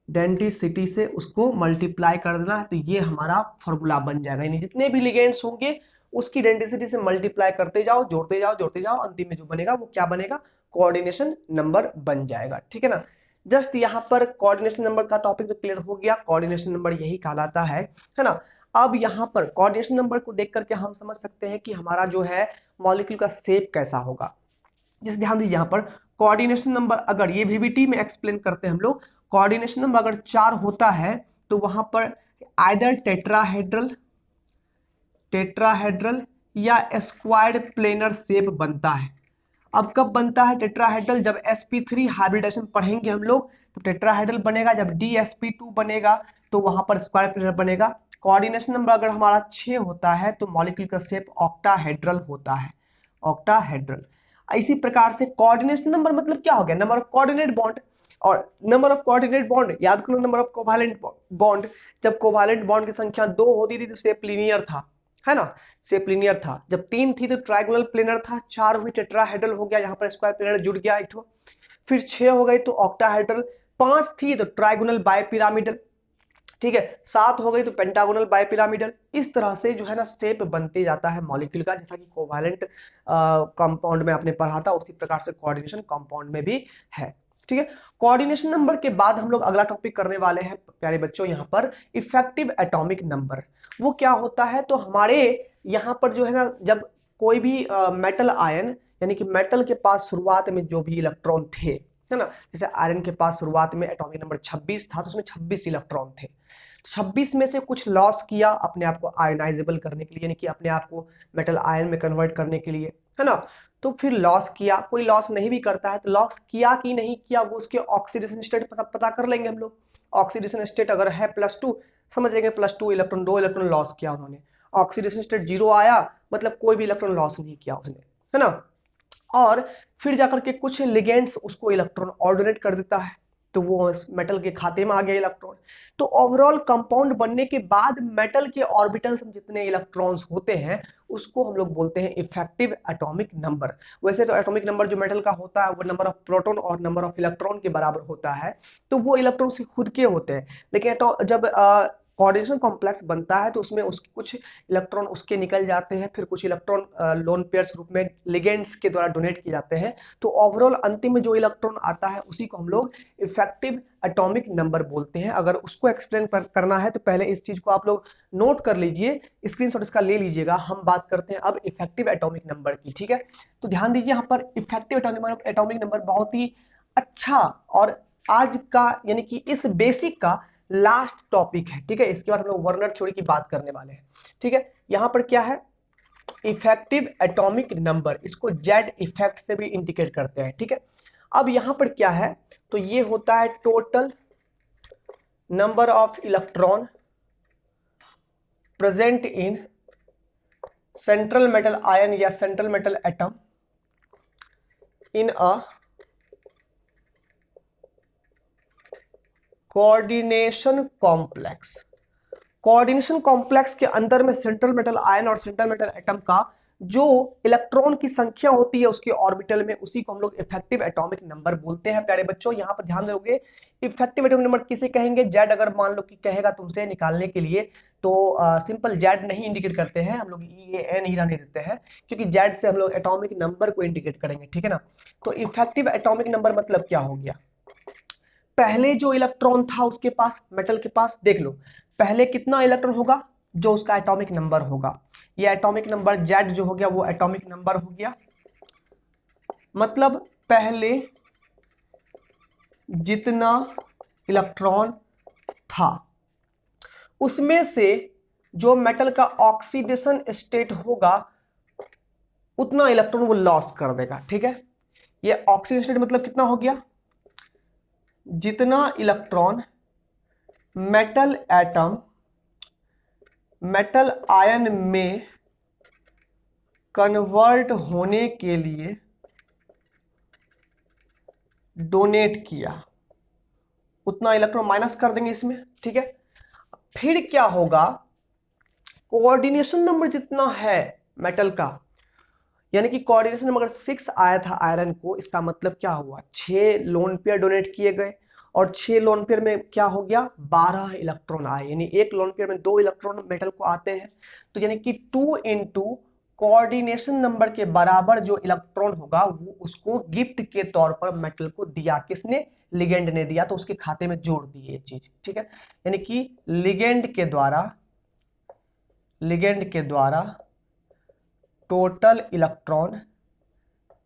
डेंसिटी से उसको मल्टीप्लाई कर देना है, तो ये हमारा फॉर्मूला बन जाएगा। यानी जितने भी लिगेंड्स होंगे उसकी डेंसिटी से मल्टीप्लाई करते जाओ, जोड़ते जाओ, जोड़ते जाओ, अंतिम में जो बनेगा वो क्या बनेगा, कोऑर्डिनेशन नंबर बन जाएगा, ठीक है ना। जस्ट यहाँ पर कोऑर्डिनेशन नंबर का टॉपिक तो क्लियर हो गया, कोऑर्डिनेशन नंबर यही कहलाता है ना। अब यहाँ पर कोऑर्डिनेशन नंबर को देख करके हम समझ सकते हैं कि हमारा जो है मॉलिक्यूल का शेप कैसा होगा। जैसे ध्यान दीजिए, यहाँ पर कोऑर्डिनेशन नंबर अगर ये VBT में एक्सप्लेन करते हैं हम लोग, कोऑर्डिनेशन नंबर अगर 4 होता है तो वहां पर आइदर टेट्राहेड्रल या स्क्वायर्ड प्लेनर शेप बनता है। अब कब बनता है टेट्राहेड्रल? जब sp3 हाइब्रिडेशन पढ़ेंगे हम लोग तो टेट्राहेड्रल बनेगा। जब dsp2 बनेगा तो वहां पर स्क्वायर प्लेनर बनेगा। कोऑर्डिनेशन नंबर अगर हमारा 6 होता है तो मॉलिक्यूल का शेप ऑक्टाहेड्रल होता है, ऑक्टाहेड्रल। इसी प्रकार से कोऑर्डिनेशन नंबर मतलब क्या हो गया? Number of coordinate bond. और नंबर ऑफ कोऑर्डिनेट बॉन्ड याद करो, नंबर ऑफ कोवैलेंट बॉन्ड। जब कोवैलेंट बॉन्ड की संख्या 2 होती थी तो शेप लीनियर था, है ना, शेप लीनियर था। जब 3 थी तो ट्रायंगुलर प्लेनर था, 4 हुई टेट्राहेड्रल हो गया, यहाँ पर स्क्वायर प्लेनर जुड़ गया एक ठो। फिर 6 हो गई तो ऑक्टाहेड्रल, 5 थी तो ट्रायंगुलर बायपिरामिडल, ठीक है, 7 हो गई तो पेंटागोनल बायपिरामिडल। इस तरह से जो है ना शेप बनते जाता है मॉलिक्यूल का, जैसा कि कोवैलेंट कंपाउंड में आपने पढ़ा था उसी प्रकार से कोऑर्डिनेशन कंपाउंड में भी है, ठीक है। कोऑर्डिनेशन नंबर के बाद हम लोग अगला टॉपिक करने वाले हैं प्यारे बच्चों, यहाँ पर इफेक्टिव एटॉमिक नंबर। वो क्या होता है? तो हमारे यहाँ पर जो है ना, जब कोई भी मेटल आयन, यानी कि मेटल के पास शुरुआत में जो भी इलेक्ट्रॉन थे, है ना, जैसे आयरन के पास शुरुआत में एटॉमिक नंबर 26 था तो उसमें 26 इलेक्ट्रॉन थे। 26 में से कुछ लॉस किया अपने आप को आयनाइजेबल करने के लिए, यानी कि अपने आप को मेटल आयन में कन्वर्ट करने के लिए, है ना। तो फिर लॉस किया, कोई लॉस नहीं भी करता है तो लॉस किया कि नहीं किया वो उसके ऑक्सीडेशन स्टेट पता कर लेंगे हम लोग। ऑक्सीडेशन स्टेट अगर है +2, समझ लेंगे +2 इलेक्ट्रॉन, 2 इलेक्ट्रॉन लॉस किया उन्होंने। ऑक्सीडेशन स्टेट 0 आया मतलब कोई भी इलेक्ट्रॉन लॉस नहीं किया उसने, है ना। और फिर जाकर के कुछ लिगेंड्स उसको इलेक्ट्रॉन और डोनेट कर देता है तो वो मेटल के खाते में आ गया इलेक्ट्रॉन। तो ओवरऑल कंपाउंड बनने के बाद मेटल के ऑर्बिटल्स में जितने इलेक्ट्रॉन्स होते हैं उसको हम लोग बोलते हैं इफेक्टिव एटॉमिक नंबर। वैसे तो एटॉमिक नंबर जो मेटल का होता है वो नंबर ऑफ प्रोटॉन और नंबर ऑफ इलेक्ट्रॉन के बराबर होता है, तो वो इलेक्ट्रॉन से खुद के होते हैं। लेकिन जब कोऑर्डिनेशन कॉम्प्लेक्स बनता है तो उसमें कुछ इलेक्ट्रॉन उसके निकल जाते हैं, फिर कुछ इलेक्ट्रॉन लोन पेयर्स रूप में लिगेंड्स के द्वारा डोनेट किए जाते हैं। तो ओवरऑल अंतिम में जो इलेक्ट्रॉन आता है उसी को हम लोग इफेक्टिव एटॉमिक नंबर बोलते हैं। अगर उसको एक्सप्लेन करना है तो पहले इस चीज को आप लोग नोट कर लीजिए, स्क्रीनशॉट इसका ले लीजिएगा। हम बात करते हैं अब इफेक्टिव एटॉमिक नंबर की, ठीक है। तो ध्यान दीजिए यहाँ पर इफेक्टिव एटॉमिक नंबर बहुत ही अच्छा और आज का यानी कि इस बेसिक का लास्ट टॉपिक है, ठीक है। इसके बाद हम लोग वर्नर थ्योरी की बात करने वाले हैं, ठीक है। यहां पर क्या है? इफेक्टिव एटॉमिक नंबर, इसको जेड इफेक्ट से भी इंडिकेट करते हैं, ठीक है। अब यहां पर क्या है? तो ये होता है total number of electron present in central metal ion या central metal atom in a coordination complex. Coordination complex के अंदर में सेंट्रल मेटल आयन और सेंट्रल मेटल एटम का जो इलेक्ट्रॉन की संख्या होती है उसके ऑर्बिटल में, उसी को हम लोग इफेक्टिव एटॉमिक नंबर बोलते हैं प्यारे बच्चों। यहां पर ध्यान दोगे, इफेक्टिव एटॉमिक नंबर किसे कहेंगे? जेड अगर मान लो कि कहेगा तुमसे निकालने के लिए तो सिंपल जेड नहीं इंडिकेट करते हैं हम लोग, EAN ही रहने देते हैं, क्योंकि जेड से हम लोग एटॉमिक नंबर को इंडिकेट करेंगे, ठीक है ना। तो इफेक्टिव एटॉमिक नंबर मतलब क्या हो गया? पहले जो इलेक्ट्रॉन था उसके पास, मेटल के पास, देख लो पहले कितना इलेक्ट्रॉन होगा जो उसका एटॉमिक नंबर होगा। ये एटॉमिक नंबर जेड जो हो गया वो एटॉमिक नंबर हो गया। मतलब पहले जितना इलेक्ट्रॉन था उसमें से जो मेटल का ऑक्सीडेशन स्टेट होगा उतना इलेक्ट्रॉन वो लॉस कर देगा, ठीक है। ये ऑक्सीडेशन स्टेट मतलब कितना हो गया? जितना electron metal atom metal ion में कन्वर्ट होने के लिए डोनेट किया उतना इलेक्ट्रॉन माइनस कर देंगे इसमें, ठीक है। फिर क्या होगा? कोऑर्डिनेशन नंबर जितना है मेटल का, यानी कि कोऑर्डिनेशन नंबर 6 आया था आयरन को, इसका मतलब क्या हुआ? 6 लोन पेयर डोनेट किए गए और 6 लोन पेयर में क्या हो गया? 12 इलेक्ट्रॉन आए, यानी एक लोन पेयर में 2 इलेक्ट्रॉन मेटल को आते हैं। तो यानी कि 2 इंटू कोऑर्डिनेशन नंबर के बराबर जो इलेक्ट्रॉन होगा वो उसको गिफ्ट के तौर पर मेटल को दिया। किसने? लिगेंड ने दिया, तो उसके खाते में जोड़ दिए ये चीज, ठीक है। यानी कि लिगेंड के द्वारा टोटल इलेक्ट्रॉन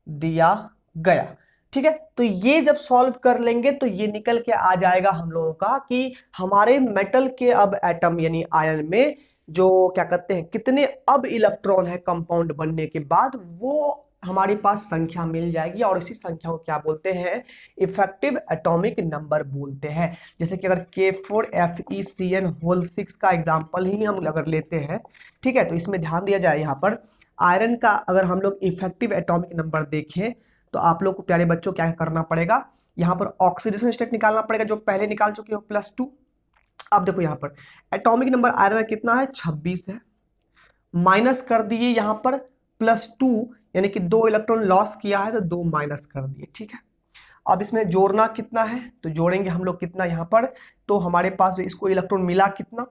दिया गया, ठीक है। तो ये जब सॉल्व कर लेंगे तो ये निकल के आ जाएगा हम लोगों का कि हमारे मेटल के अब एटम यानी आयन में जो क्या कहते हैं कितने अब इलेक्ट्रॉन है कंपाउंड बनने के बाद, वो हमारे पास संख्या मिल जाएगी और इसी संख्या को क्या बोलते हैं, इफेक्टिव एटॉमिक नंबर बोलते हैं। जैसे कि अगर K4FeCN होल 6 का एग्जांपल ही हम अगर लेते हैं, ठीक है, तो इसमें ध्यान दिया जाए, यहाँ पर आयरन का अगर हम लोग इफेक्टिव एटॉमिक नंबर देखें तो आप लोग को प्यारे बच्चों क्या करना पड़ेगा, यहाँ पर ऑक्सीडेशन स्टेट निकालना पड़ेगा जो पहले निकाल चुके हो +2। अब देखो यहाँ पर एटॉमिक नंबर आयरन का कितना है, 26 है, माइनस कर दिए यहाँ पर +2, यानी कि 2 इलेक्ट्रॉन लॉस किया है तो 2 माइनस कर दिए, ठीक है। अब इसमें जोड़ना कितना है, तो जोड़ेंगे हम लोग कितना यहाँ पर, तो हमारे पास इसको इलेक्ट्रॉन मिला कितना,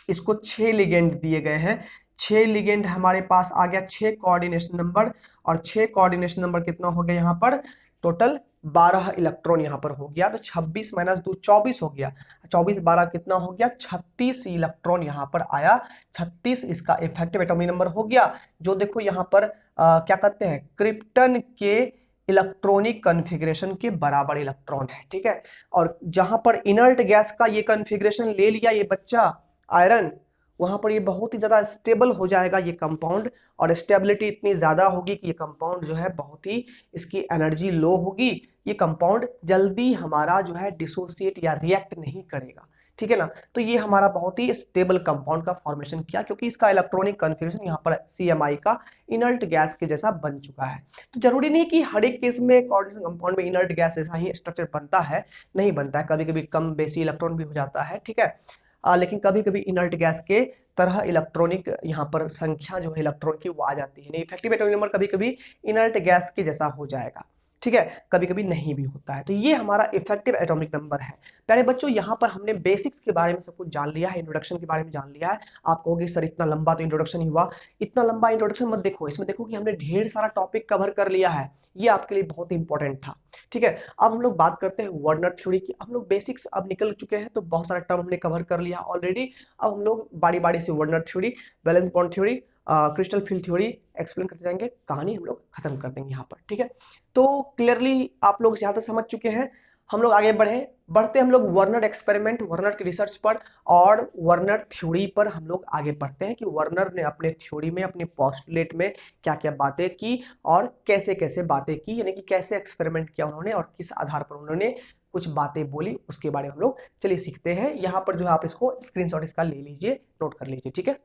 इसको 6 लिगेंड दिए गए हैं, 6 लिगेंड हमारे पास आ गया, 6 कोऑर्डिनेशन नंबर, और 6 कोऑर्डिनेशन नंबर कितना हो गया यहाँ पर, टोटल 12 इलेक्ट्रॉन यहाँ पर हो गया, तो 26 - 2 24 हो गया, 24 12 कितना हो गया, 36 इलेक्ट्रॉन यहाँ पर आया, 36 इसका इफेक्टिव एटॉमिक नंबर हो गया, जो देखो यहाँ पर क्या कहते हैं, क्रिप्टन के इलेक्ट्रॉनिक कॉन्फ़िगरेशन के बराबर इलेक्ट्रॉन है, ठीक है। और जहां पर इनर्ट गैस का ये कॉन्फ़िगरेशन ले लिया ये बच्चा आयरन, वहां पर ये बहुत ही ज्यादा स्टेबल हो जाएगा ये कंपाउंड, और स्टेबिलिटी इतनी ज्यादा होगी कि ये कंपाउंड जो है बहुत ही, इसकी एनर्जी लो होगी, ये कंपाउंड जल्दी हमारा जो है डिसोसिएट या रिएक्ट नहीं करेगा, ठीक है ना। तो ये हमारा बहुत ही स्टेबल कंपाउंड का फॉर्मेशन किया, क्योंकि इसका इलेक्ट्रॉनिक कॉन्फ़िगरेशन यहाँ पर CMI का इनर्ट गैस के जैसा बन चुका है। तो जरूरी नहीं कि हर एक केस में कोऑर्डिनेशन कंपाउंड में इनर्ट गैस जैसा ही स्ट्रक्चर बनता है, नहीं बनता है, कभी कभी कम बेसी इलेक्ट्रॉन भी हो जाता है, ठीक है। लेकिन कभी कभी इनर्ट गैस के तरह इलेक्ट्रॉनिक यहाँ पर संख्या जो है इलेक्ट्रॉन की वो आ जाती है, नहीं इफेक्टिव एटॉमिक नंबर कभी कभी इनर्ट गैस के जैसा हो जाएगा, ठीक है, कभी कभी नहीं भी होता है। तो ये हमारा इफेक्टिव एटॉमिक नंबर है। प्यारे बच्चों यहाँ पर हमने बेसिक्स के बारे में सब कुछ जान लिया है, इंट्रोडक्शन के बारे में जान लिया है। आप कहोगे सर इतना लंबा तो इंट्रोडक्शन ही हुआ, इतना लंबा इंट्रोडक्शन मत देखो, इसमें देखो कि हमने ढेर सारा टॉपिक कवर कर लिया है, ये आपके लिए बहुत इंपॉर्टेंट था, ठीक है। अब हम लोग बात करते हैं वर्नर थ्योरी की। हम लोग बेसिक्स अब निकल चुके हैं, तो बहुत सारा टर्म हमने कवर कर लिया ऑलरेडी। अब हम लोग बारी बारी से Werner theory, valence bond theory, crystal field theory explain करते जाएंगे, कहानी हम लोग खत्म कर देंगे यहाँ पर, ठीक है। तो क्लियरली आप लोग यहाँ तक समझ चुके हैं। हम लोग आगे बढ़ते हम लोग वर्नर एक्सपेरिमेंट, वर्नर की रिसर्च पर और वर्नर थ्योरी पर हम लोग आगे बढ़ते हैं कि वर्नर ने अपने थ्योरी में, अपने पोस्टुलेट में क्या क्या बातें की और कैसे कैसे बातें की, यानी कि कैसे एक्सपेरिमेंट किया उन्होंने और किस आधार पर उन्होंने कुछ बातें बोली, उसके बारे में हम लोग चलिए सीखते हैं। यहाँ पर जो है आप इसको स्क्रीनशॉट इसका ले लीजिए, नोट कर लीजिए, ठीक है।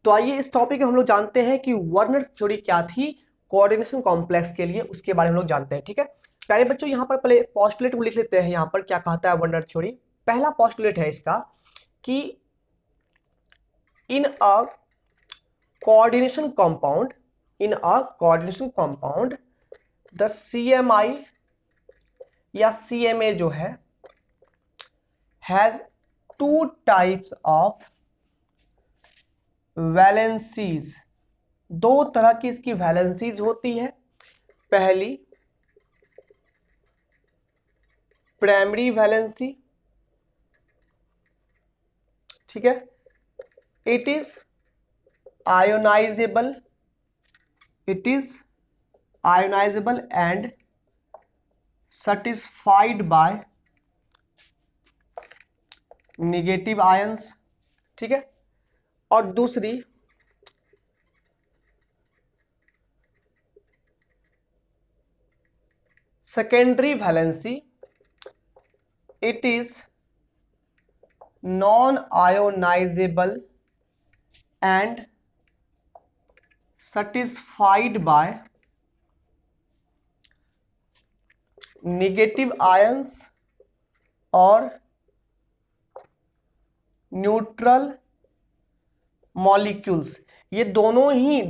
तो आइए इस टॉपिक में हम लोग जानते हैं कि वर्नर थ्योरी क्या थी कोऑर्डिनेशन कॉम्प्लेक्स के लिए, उसके बारे में हम लोग जानते हैं, ठीक है। प्यारे बच्चों यहाँ पर पहले पोस्टुलेट को लिख लेते हैं, यहाँ पर क्या कहता है वर्नर थ्योरी। पहला पोस्टुलेट है इसका कि in a coordination compound, in a coordination compound the CMI या CMA जो है हैज 2 टाइप्स ऑफ वैलेंसीज, 2 तरह की इसकी वैलेंसीज होती है। पहली प्राइमरी वैलेंसी, ठीक है, it is ionisable, it is ionisable and satisfied by negative ions, ठीक है। और दूसरी secondary valency, it is non ionisable and satisfied by negative ions और न्यूट्रल मॉलिक्यूल्स। ये दोनों ही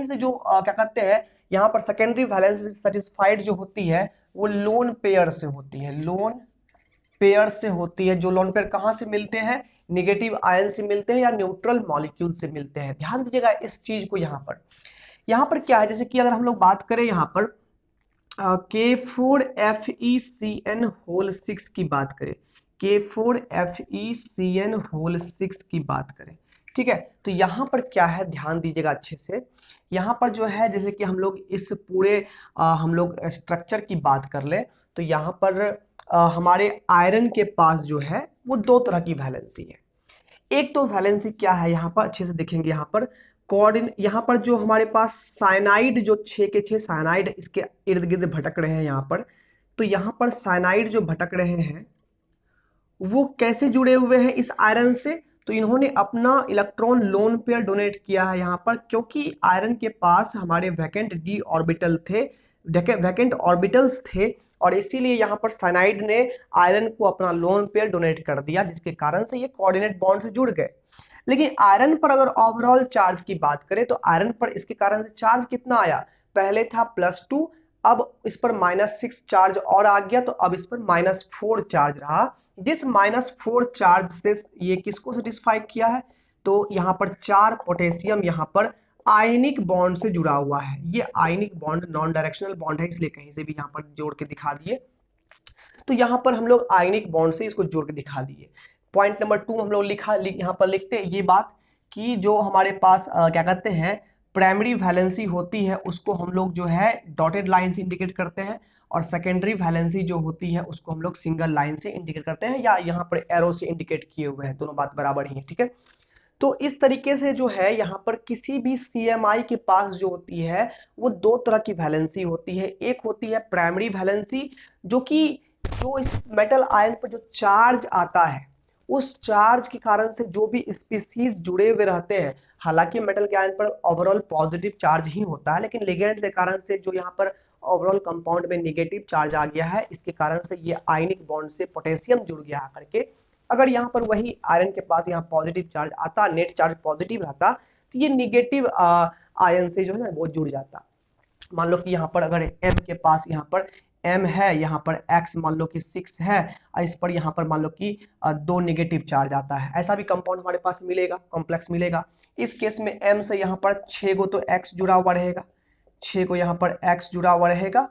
से जो क्या कहते हैं यहाँ पर सेकेंडरी वैलेंसी सेटिस्फाइड जो होती है वो लोन पेयर से होती है, लोन पेयर से होती है। जो लोन पेयर कहाँ से मिलते हैं, नेगेटिव आयन से मिलते हैं या न्यूट्रल मॉलिक्यूल से मिलते हैं। ध्यान दीजिएगा इस चीज को। यहाँ पर क्या है, जैसे कि अगर हम लोग बात करें यहाँ पर K4FeCN होल 6 की बात करें, K4FeCN होल 6 की बात करें, ठीक है। तो यहाँ पर क्या है, ध्यान दीजिएगा अच्छे से। यहाँ पर जो है जैसे कि हम लोग इस पूरे हम लोग स्ट्रक्चर की बात कर ले, तो यहाँ पर हमारे आयरन के पास जो है वो 2 तरह की वैलेंसी है। एक तो वैलेंसी क्या है, यहाँ पर अच्छे से देखेंगे, यहाँ पर यहाँ पर जो हमारे पास साइनाइड जो 6 के 6 साइनाइड इसके इर्द गिर्द भटक रहे हैं यहाँ पर, तो यहाँ पर साइनाइड जो भटक रहे हैं वो कैसे जुड़े हुए हैं इस आयरन से, तो इन्होंने अपना इलेक्ट्रॉन लोन पेयर डोनेट किया है यहाँ पर, क्योंकि आयरन के पास हमारे वैकेंट डी ऑर्बिटल थे, वैकेंट ऑर्बिटल्स थे, और इसीलिए यहाँ पर साइनाइड ने आयरन को अपना लोन पेयर डोनेट कर दिया, जिसके कारण से ये कोऑर्डिनेट बॉन्ड से जुड़ गए। लेकिन आयरन पर अगर ओवरऑल चार्ज की बात करें तो आयरन पर इसके कारण से चार्ज कितना आया, पहले था +2, अब इस पर -6 चार्ज और आ गया, तो अब इस पर -4 चार्ज रहा। जिस -4 चार्ज से ये किसको सेटिस्फाई किया है, तो यहाँ पर 4 पोटेशियम यहाँ पर आयनिक बॉन्ड से जुड़ा हुआ है। ये ionic bond non directional bond है, इसलिए कहीं से भी यहाँ पर जोड़ के दिखा दिए, तो यहाँ पर हम लोग आयनिक बॉन्ड से इसको जोड़ के दिखा दिए। पॉइंट नंबर 2 हम लोग यहाँ पर लिखते हैं ये बात कि जो हमारे पास क्या कहते हैं प्राइमरी वैलेंसी होती है उसको हम लोग जो है डॉटेड लाइन से इंडिकेट करते हैं, और सेकेंडरी वैलेंसी जो होती है उसको हम लोग सिंगल लाइन से इंडिकेट करते हैं, या यहाँ पर एरो से इंडिकेट किए हुए हैं, दोनों बात बराबर ही है, ठीक है। तो इस तरीके से जो है यहाँ पर किसी भी CMI के पास जो होती है वो 2 तरह की वैलेंसी होती है। एक होती है प्राइमरी वैलेंसी, जो इस मेटल आयन पर जो चार्ज आता है उस चार्ज के कारण से जो भी स्पीसीज जुड़े हुए रहते हैं, हालांकि मेटल के आयन पर ओवरऑल पॉजिटिव चार्ज ही होता है, लेकिन लिगेंड के कारण से जो यहाँ पर ओवरऑल कंपाउंड में नेगेटिव चार्ज आ गया है, इसके कारण से ये आयनिक बॉन्ड से पोटेशियम जुड़ गया आकर के। अगर यहाँ पर वही आयरन के पास यहाँ पॉजिटिव चार्ज आता, नेट चार्ज पॉजिटिव रहता, तो ये निगेटिव आयन से जो है वो जुड़ जाता। मान लो कि यहाँ पर अगर M के पास यहाँ पर M है, यहाँ पर X मान लो कि 6 है, और इस पर यहाँ पर मान लो कि 2 निगेटिव चार्ज आता है, ऐसा भी कंपाउंड हमारे पास मिलेगा, कॉम्प्लेक्स मिलेगा। इस केस में M से यहाँ पर 6 को तो X जुड़ा हुआ रहेगा, 6 को यहाँ पर X जुड़ा हुआ रहेगा,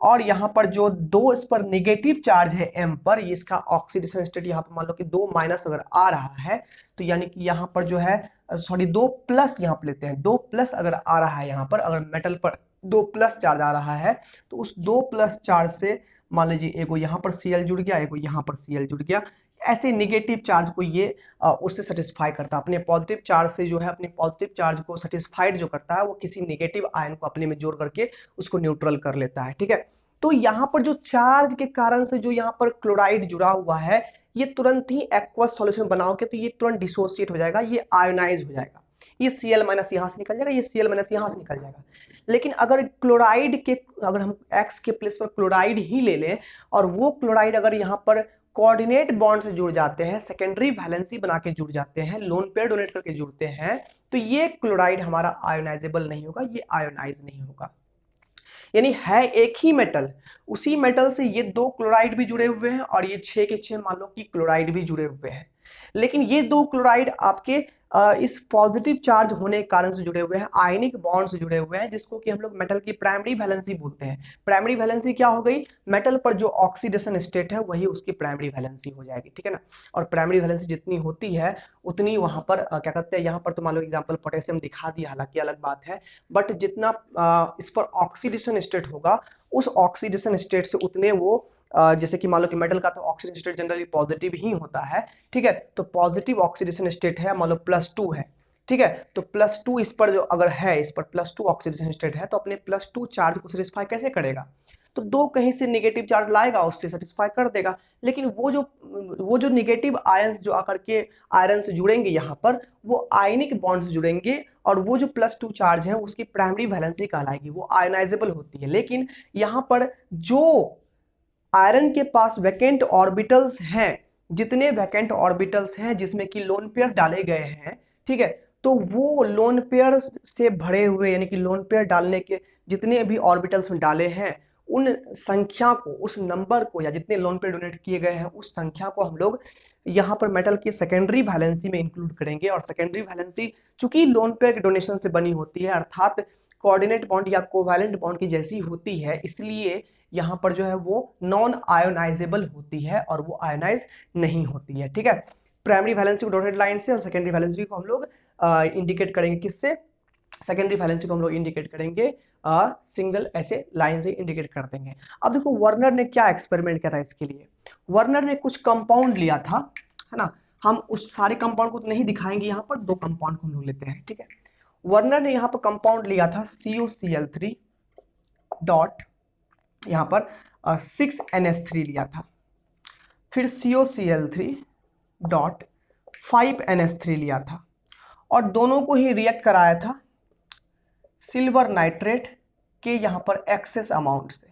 और यहाँ पर जो 2 इस पर नेगेटिव चार्ज है M पर, इसका ऑक्सीडेशन स्टेट यहाँ पर मान लो कि 2- अगर आ रहा है, तो यानी कि यहाँ पर जो है सॉरी 2+ यहाँ पर लेते हैं, 2+ अगर आ रहा है, यहाँ पर अगर मेटल पर 2+ चार्ज आ रहा है, तो उस 2+ चार्ज से मान लीजिए एगो यहाँ पर Cl जुड़ गया, एगो यहाँ पर Cl जुड़ गया, ऐसे निगेटिव चार्ज को ये उससे सेटिस्फाई करता है, अपने पॉजिटिव चार्ज से जो है अपने पॉजिटिव चार्ज को सेटिस्फाइड जो करता है वो किसी निगेटिव आयन को अपने में जोड़ करके उसको न्यूट्रल कर लेता है, ठीक है। तो यहाँ पर जो चार्ज के कारण से जो यहाँ पर क्लोराइड जुड़ा हुआ है, ये तुरंत ही एक्वस सॉल्यूशन बनाओगे तो ये तुरंत डिसोसिएट हो जाएगा, ये आयोनाइज हो जाएगा, ये Cl- यहाँ से निकल जाएगा, ये Cl- यहाँ से निकल जाएगा। लेकिन अगर क्लोराइड के अगर हम X के प्लेस पर क्लोराइड ही ले लें, और वो क्लोराइड अगर यहाँ पर कोऑर्डिनेट बॉन्ड से जुड़ जाते हैं, सेकेंडरी वैलेंसी बना के जुड़ जाते हैं, लोन पेयर डोनेट करके जुड़ते हैं, तो ये क्लोराइड हमारा आयोनाइजेबल नहीं होगा, ये आयोनाइज नहीं होगा। यानी है एक ही मेटल, उसी मेटल से ये 2 क्लोराइड भी जुड़े हुए हैं, और ये 6 के 6 मान लो कि क्लोराइड भी जुड़े हुए हैं, लेकिन ये 2 क्लोराइड आपके इस पॉजिटिव चार्ज होने के कारण से जुड़े हुए हैं, आयनिक बॉन्ड से जुड़े हुए हैं, जिसको कि हम लोग मेटल की प्राइमरी वैलेंसी बोलते हैं। प्राइमरी वैलेंसी क्या हो गई, मेटल पर जो ऑक्सीडेशन स्टेट है वही उसकी प्राइमरी वैलेंसी हो जाएगी, ठीक है ना। और प्राइमरी वैलेंसी जितनी होती है उतनी वहां पर क्या कहते हैं, यहाँ पर तो मान लो एग्जाम्पल पोटेशियम दिखा दिया, हालांकि अलग बात है, बट जितना इस पर ऑक्सीडेशन स्टेट होगा, उस ऑक्सीडेशन स्टेट से उतने वो जैसे कि मान लो कि मेटल का तो ऑक्सीडेशन स्टेट जनरली पॉजिटिव ही होता है, ठीक है, तो पॉजिटिव ऑक्सीडेशन स्टेट है, मान लो +2 है, ठीक है, तो +2 इस पर जो अगर है, इस पर +2 ऑक्सीडेशन स्टेट है, तो अपने +2 चार्ज को सेटिस्फाई कैसे करेगा, तो 2 कहीं से नेगेटिव चार्ज लाएगा, उससे सेटिस्फाई कर देगा। लेकिन वो जो नेगेटिव आयंस जो आकर के आयरन से जुड़ेंगे यहाँ पर, वो आयनिक बॉन्ड से जुड़ेंगे, और वो जो +2 चार्ज है उसकी प्राइमरी वैलेंसी कहलाएगी, वो आयनाइजेबल होती है। लेकिन यहाँ पर जो आयरन के पास वैकेंट ऑर्बिटल्स हैं, जितने वैकेंट ऑर्बिटल्स हैं जिसमें कि लोन पेयर डाले गए हैं, ठीक है, तो वो लोन पेयर से भरे हुए, यानी कि लोन पेयर डालने के जितने भी ऑर्बिटल्स में डाले हैं, उन संख्या को, उस नंबर को, या जितने लोन पेयर डोनेट किए गए हैं उस संख्या को हम लोग यहाँ पर मेटल की सेकेंडरी वैलेंसी में इंक्लूड करेंगे। और सेकेंडरी वैलेंसी चूंकि लोन पेयर के डोनेशन से बनी होती है, अर्थात कोऑर्डिनेट बॉन्ड या कोवैलेंट बॉन्ड की जैसी होती है, इसलिए यहाँ पर जो है वो नॉन आयोनाइजेबल होती है और वो आयोनाइज नहीं होती है, ठीक है। प्राइमरी वैलेंसी को डॉटेड लाइन से और सेकेंडरी वैलेंसी को हम लोग इंडिकेट करेंगे किससे, सेकेंडरी वैलेंसी को हम लोग इंडिकेट करेंगे सिंगल ऐसे लाइन से इंडिकेट कर देंगे। अब देखो वर्नर ने क्या एक्सपेरिमेंट करा इसके लिए, वर्नर ने कुछ कंपाउंड लिया था, है ना, हम उस सारे कंपाउंड को तो नहीं दिखाएंगे, यहाँ पर 2 कंपाउंड को हम लोग लेते हैं, ठीक है। वर्नर ने यहाँ पर कंपाउंड लिया था CuCl3 डॉट यहाँ पर 6NH3 लिया था, फिर CuCl3 डॉट 5NH3 लिया था, और दोनों को ही रिएक्ट कराया था सिल्वर नाइट्रेट के यहाँ पर एक्सेस अमाउंट से,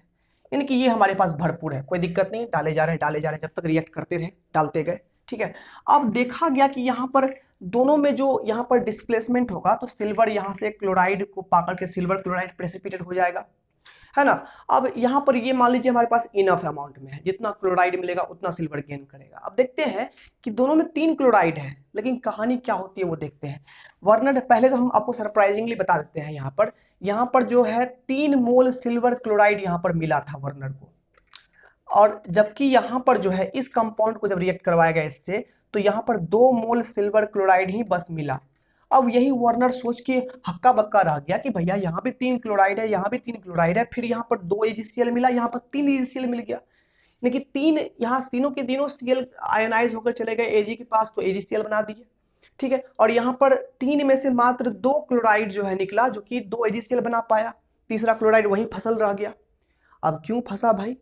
यानी कि ये हमारे पास भरपूर है, कोई दिक्कत नहीं, डाले जा रहे हैं, जब तक रिएक्ट करते रहे डालते गए, ठीक है। अब देखा गया कि यहाँ पर दोनों में जो यहाँ पर डिस्प्लेसमेंट होगा, तो सिल्वर यहाँ से क्लोराइड को पाकर के सिल्वर क्लोराइड प्रेसिपिटेट हो जाएगा, है ना। अब यहाँ पर ये मान लीजिए हमारे पास इनफ अमाउंट में है, जितना क्लोराइड मिलेगा उतना सिल्वर गेन करेगा। अब देखते हैं कि दोनों में 3 क्लोराइड है, लेकिन कहानी क्या होती है वो देखते हैं। वर्नर पहले तो हम आपको सरप्राइजिंगली बता देते हैं, यहाँ पर जो है 3 मोल सिल्वर क्लोराइड यहाँ पर मिला था वर्नर को, और जबकि यहाँ पर जो है इस कंपाउंड को जब रिएक्ट करवाया गया इससे, तो यहाँ पर 2 मोल सिल्वर क्लोराइड ही बस मिला। अब यही वर्नर सोच के हक्का बक्का रह गया कि भैया यहाँ भी 3 क्लोराइड है, यहाँ भी 3 क्लोराइड है, फिर यहाँ पर 2 AgCl मिला, यहाँ पर 3 AgCl मिल गया, लेकिन 3 यहाँ तीनों के तीनों Cl आयोनाइज होकर चले गए Ag के पास, तो AgCl बना दिए, ठीक है। और यहाँ पर 3 में से मात्र 2 क्लोराइड जो है निकला, जो कि 2 AgCl बना पाया, तीसरा क्लोराइड वहीं फसल रह गया। अब क्यों फंसा भाई,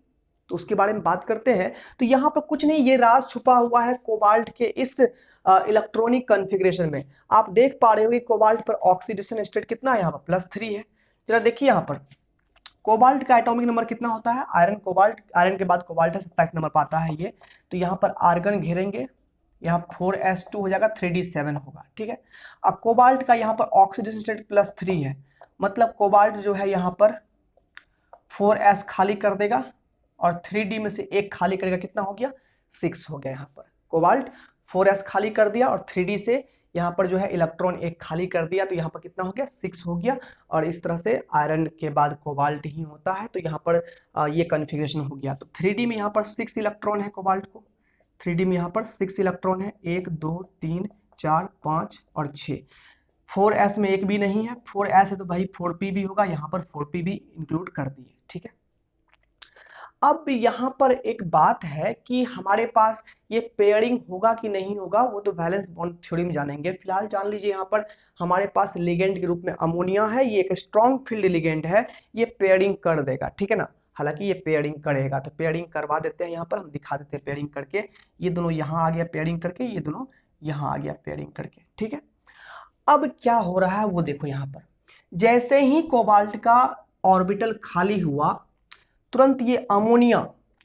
तो उसके बारे में बात करते हैं। तो यहाँ पर कुछ नहीं, ये राज छुपा हुआ है कोबाल्ट के इस इलेक्ट्रॉनिक कॉन्फ़िगरेशन में। आप देख पा रहे हो कि कोबाल्ट पर ऑक्सीडेशन स्टेट कितना है, यहाँ पर +3 है। जरा देखिए यहाँ पर कोबाल्ट का एटॉमिक नंबर कितना होता है, आयरन के बाद कोबाल्ट है, 27 नंबर पाता है ये। तो यहाँ पर आर्गन घेरेंगे, यहाँ 4s2 हो जाएगा, 3d7 होगा, ठीक है। अब कोबाल्ट का यहाँ पर ऑक्सीडेशन स्टेट +3 है, मतलब कोबाल्ट जो है यहाँ पर 4s खाली कर देगा, और 3d में से 1 खाली करेगा, कितना हो गया, 6 हो गया। यहाँ पर कोबाल्ट 4s खाली कर दिया, और 3d से यहाँ पर जो है इलेक्ट्रॉन 1 खाली कर दिया, तो यहाँ पर कितना हो गया, 6 हो गया। और इस तरह से आयरन के बाद कोबाल्ट ही होता है, तो यहाँ पर ये कॉन्फ़िगरेशन हो गया। तो 3d में यहाँ पर 6 इलेक्ट्रॉन है कोबाल्ट को, 3d में यहाँ पर 6 इलेक्ट्रॉन है, 1 2 3 4 5 और 6। 4s में 1 भी नहीं है, 4s है तो भाई 4p भी होगा, यहाँ पर 4p भी इंक्लूड कर दिए, ठीक है। अब यहाँ पर एक बात है कि हमारे पास ये पेयरिंग होगा कि नहीं होगा, वो तो वैलेंस बॉन्ड थ्योरी में जानेंगे। फिलहाल जान लीजिए यहाँ पर हमारे पास लिगेंड के रूप में अमोनिया है, ये एक स्ट्रॉन्ग फील्ड लिगेंड है, ये पेयरिंग कर देगा, ठीक है ना। हालांकि ये पेयरिंग करेगा, तो पेयरिंग करवा देते हैं, यहाँ पर हम दिखा देते हैं पेयरिंग करके। ये दोनों यहाँ आ गया पेयरिंग करके, ये दोनों यहाँ आ गया पेयरिंग करके, ठीक है। अब क्या हो रहा है वो देखो, यहाँ पर जैसे ही कोबाल्ट का ऑर्बिटल खाली हुआ, तुरंत ये अमोनिया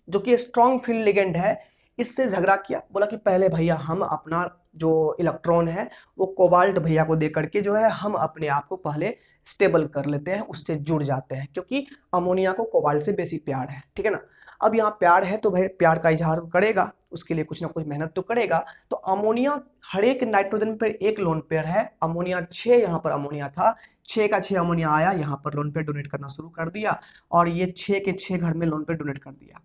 जो कि स्ट्रॉन्ग फील्ड लिगेंड है, इससे झगड़ा किया, बोला कि पहले भैया हम अपना जो इलेक्ट्रॉन है वो कोबाल्ट भैया को दे करके जो है हम अपने आप को पहले स्टेबल कर लेते हैं, उससे जुड़ जाते हैं, क्योंकि अमोनिया को कोबाल्ट से बेसी प्यार है, ठीक है ना। अब यहाँ प्यार है तो भाई प्यार का इजहार करेगा, उसके लिए कुछ ना कुछ मेहनत तो करेगा। तो अमोनिया हर एक नाइट्रोजन पर एक लोन पेयर है, अमोनिया 6 यहाँ पर अमोनिया था, 6 का 6 अमोनिया आया, यहाँ पर लोन पेयर डोनेट करना शुरू कर दिया, और ये 6 के 6 घर में लोन पेयर डोनेट कर दिया।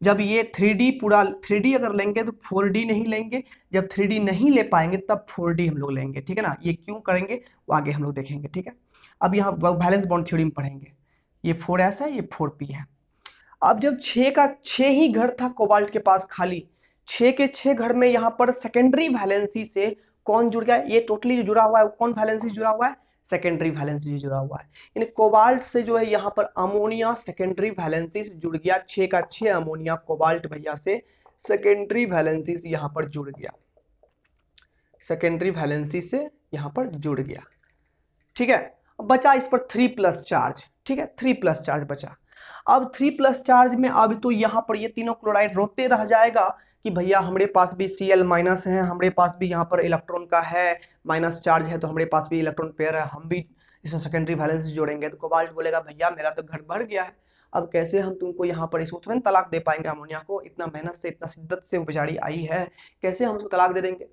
जब ये 3D पूरा 3D अगर लेंगे तो 4D नहीं लेंगे, जब 3D नहीं ले पाएंगे तब 4D हम लोग लेंगे, ठीक है ना। ये क्यों करेंगे वो आगे हम लोग देखेंगे, ठीक है। अब यहाँ वैलेंस बॉन्ड थ्योरी में पढ़ेंगे, ये 4s है, ये 4p है। अब जब 6 का 6 ही घर था कोबाल्ट के पास खाली, 6 के 6 घर में यहाँ पर सेकेंडरी वैलेंसी से कौन जुड़ गया, ये टोटली जो जुड़ा हुआ है कौन वैलेंसी जुड़ा हुआ है, सेकेंडरी वैलेंसी से जुड़ा हुआ है। यानी कोबाल्ट से जो है यहाँ पर अमोनिया सेकेंडरी वैलेंसी से जुड़ गया, 6 का 6 अमोनिया कोबाल्ट भैया से सेकेंडरी वैलेंसी से यहाँ पर जुड़ गया, सेकेंडरी वैलेंसी से यहाँ पर जुड़ गया, ठीक है। बचा इस पर 3+ चार्ज, ठीक है, 3+ चार्ज बचा। अब 3+ चार्ज में अब तो यहाँ पर ये तीनों क्लोराइड रोते रह जाएगा कि भैया हमारे पास भी Cl- है, हमारे पास भी यहाँ पर इलेक्ट्रॉन का है माइनस चार्ज है, तो हमारे पास भी इलेक्ट्रॉन पेयर है, हम भी इसे सेकेंडरी वैलेंसी जोड़ेंगे। तो कोबाल्ट बोलेगा भैया मेरा तो घर भर गया है, अब कैसे हम तुमको यहाँ पर इसको तुरंत तलाक दे पाएंगे, अमोनिया को इतना मेहनत से इतना शिद्दत से वो बेचारी आई है, कैसे हम उसको तलाक दे देंगे,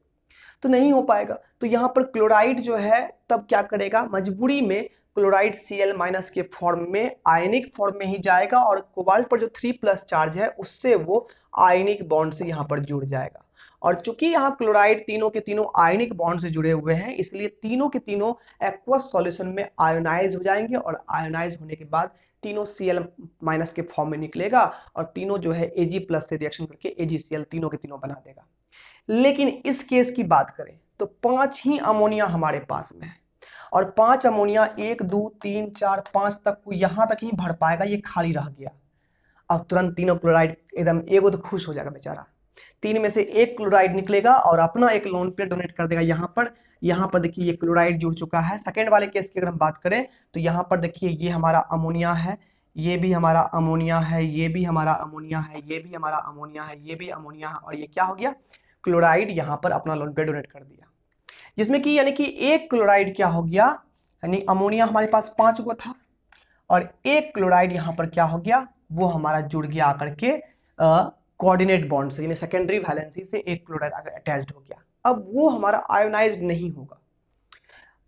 तो नहीं हो पाएगा। तो यहाँ पर क्लोराइड जो है तब क्या करेगा, मजबूरी में क्लोराइड Cl- के फॉर्म में आयनिक फॉर्म में ही जाएगा, और कोबाल्ट पर जो 3+ चार्ज है उससे वो आयनिक बॉन्ड से यहाँ पर जुड़ जाएगा। और चूंकि यहाँ क्लोराइड तीनों के तीनों आयनिक बॉन्ड से जुड़े हुए हैं, इसलिए तीनों के तीनों एक्वस सॉल्यूशन में आयोनाइज हो जाएंगे, और आयोनाइज होने के बाद तीनों Cl- के फॉर्म में निकलेगा, और तीनों जो है Ag+ से रिएक्शन करके AgCl तीनों के तीनों बना देगा। लेकिन इस केस की बात करें तो 5 ही अमोनिया हमारे पास में है, और 5 अमोनिया 1 2 3 4 5 तक को यहां तक ही भर पाएगा, ये खाली रह गया। अब तुरंत तीनों क्लोराइड एकदम एगो तो खुश हो जाएगा बेचारा, 3 में से 1 क्लोराइड निकलेगा और अपना एक लोन पेयर डोनेट कर देगा यहाँ पर। यहाँ पर देखिए ये क्लोराइड जुड़ चुका है। सेकेंड वाले केस की अगर हम बात करें तो यहाँ पर देखिए ये हमारा अमोनिया है, ये भी हमारा अमोनिया है, ये भी हमारा अमोनिया है, ये भी हमारा अमोनिया है, ये भी अमोनिया है, और ये क्या हो गया, क्लोराइड यहाँ पर अपना लोन पेयर डोनेट कर दिया। जिसमें कि यानी कि एक क्लोराइड क्या हो गया, यानी अमोनिया हमारे पास 5 गो था और एक क्लोराइड यहाँ पर क्या हो गया, वो हमारा जुड़ गया आकर के कोऑर्डिनेट बॉन्ड से, यानी सेकेंडरी वैलेंसी से एक क्लोराइड आकर अटैच्ड हो गया। अब वो हमारा आयोनाइज्ड नहीं होगा।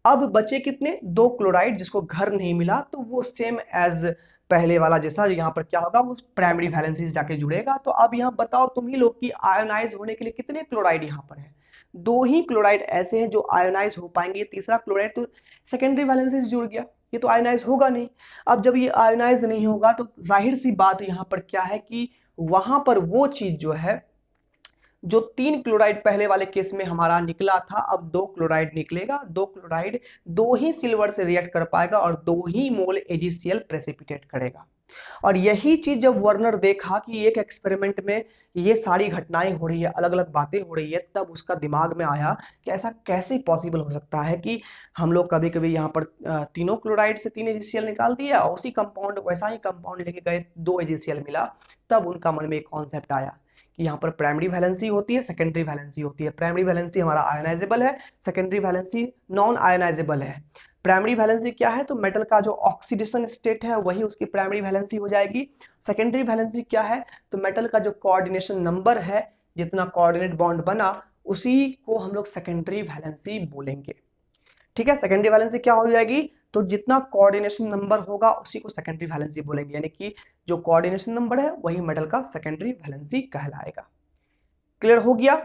अब बचे कितने, 2 क्लोराइड जिसको घर नहीं मिला, तो वो सेम एज पहले वाला जैसा यहाँ पर क्या होगा, वो प्राइमरी वैलेंसी से जाके जुड़ेगा। तो अब यहाँ बताओ तुम ही लोग कि आयोनाइज होने के लिए कितने क्लोराइड यहाँ पर है, 2 ही क्लोराइड ऐसे हैं जो आयोनाइज हो पाएंगे। तीसरा क्लोराइड तो सेकेंडरी वैलेंसी से जुड़ गया, ये तो आयोनाइज होगा नहीं। अब जब ये आयोनाइज नहीं होगा तो जाहिर सी बात यहाँ पर क्या है कि वहां पर वो चीज जो है, जो 3 क्लोराइड पहले वाले केस में हमारा निकला था, अब 2 क्लोराइड निकलेगा। 2 क्लोराइड 2 ही सिल्वर से रिएक्ट कर पाएगा और 2 ही मोल AgCl प्रेसिपिटेट करेगा। और यही चीज जब वर्नर देखा कि एक एक्सपेरिमेंट में ये सारी घटनाएं हो रही है, अलग अलग बातें हो रही है, तब उसका दिमाग में आया कि ऐसा कैसे पॉसिबल हो सकता है कि हम लोग कभी कभी यहाँ पर तीनों क्लोराइड से 3 AgCl निकाल दिया और उसी कंपाउंड वैसा ही कंपाउंड लेके गए 2 AgCl मिला। तब उनका मन में एक कॉन्सेप्ट आया कि यहाँ पर प्राइमरी वैलेंसी होती है, सेकेंडरी वैलेंसी होती है। प्राइमरी वैलेंसी हमारा आयोनाइजेबल है, सेकेंडरी वैलेंसी नॉन आयोनाइजेबल है। प्राइमरी वैलेंसी क्या है, तो मेटल का जो ऑक्सीडेशन स्टेट है वही उसकी प्राइमरी वैलेंसी हो जाएगी। सेकेंडरी वैलेंसी क्या है, तो मेटल का जो कोऑर्डिनेशन नंबर है, जितना कोऑर्डिनेट बॉन्ड बना, उसी को हम लोग सेकेंडरी वैलेंसी बोलेंगे। ठीक है, सेकेंडरी वैलेंसी क्या हो जाएगी, तो जितना कोऑर्डिनेशन नंबर होगा उसी को सेकेंडरी वैलेंसी बोलेंगे, यानी कि जो कोऑर्डिनेशन नंबर है वही मेटल का सेकेंडरी वैलेंसी कहलाएगा। क्लियर हो गया।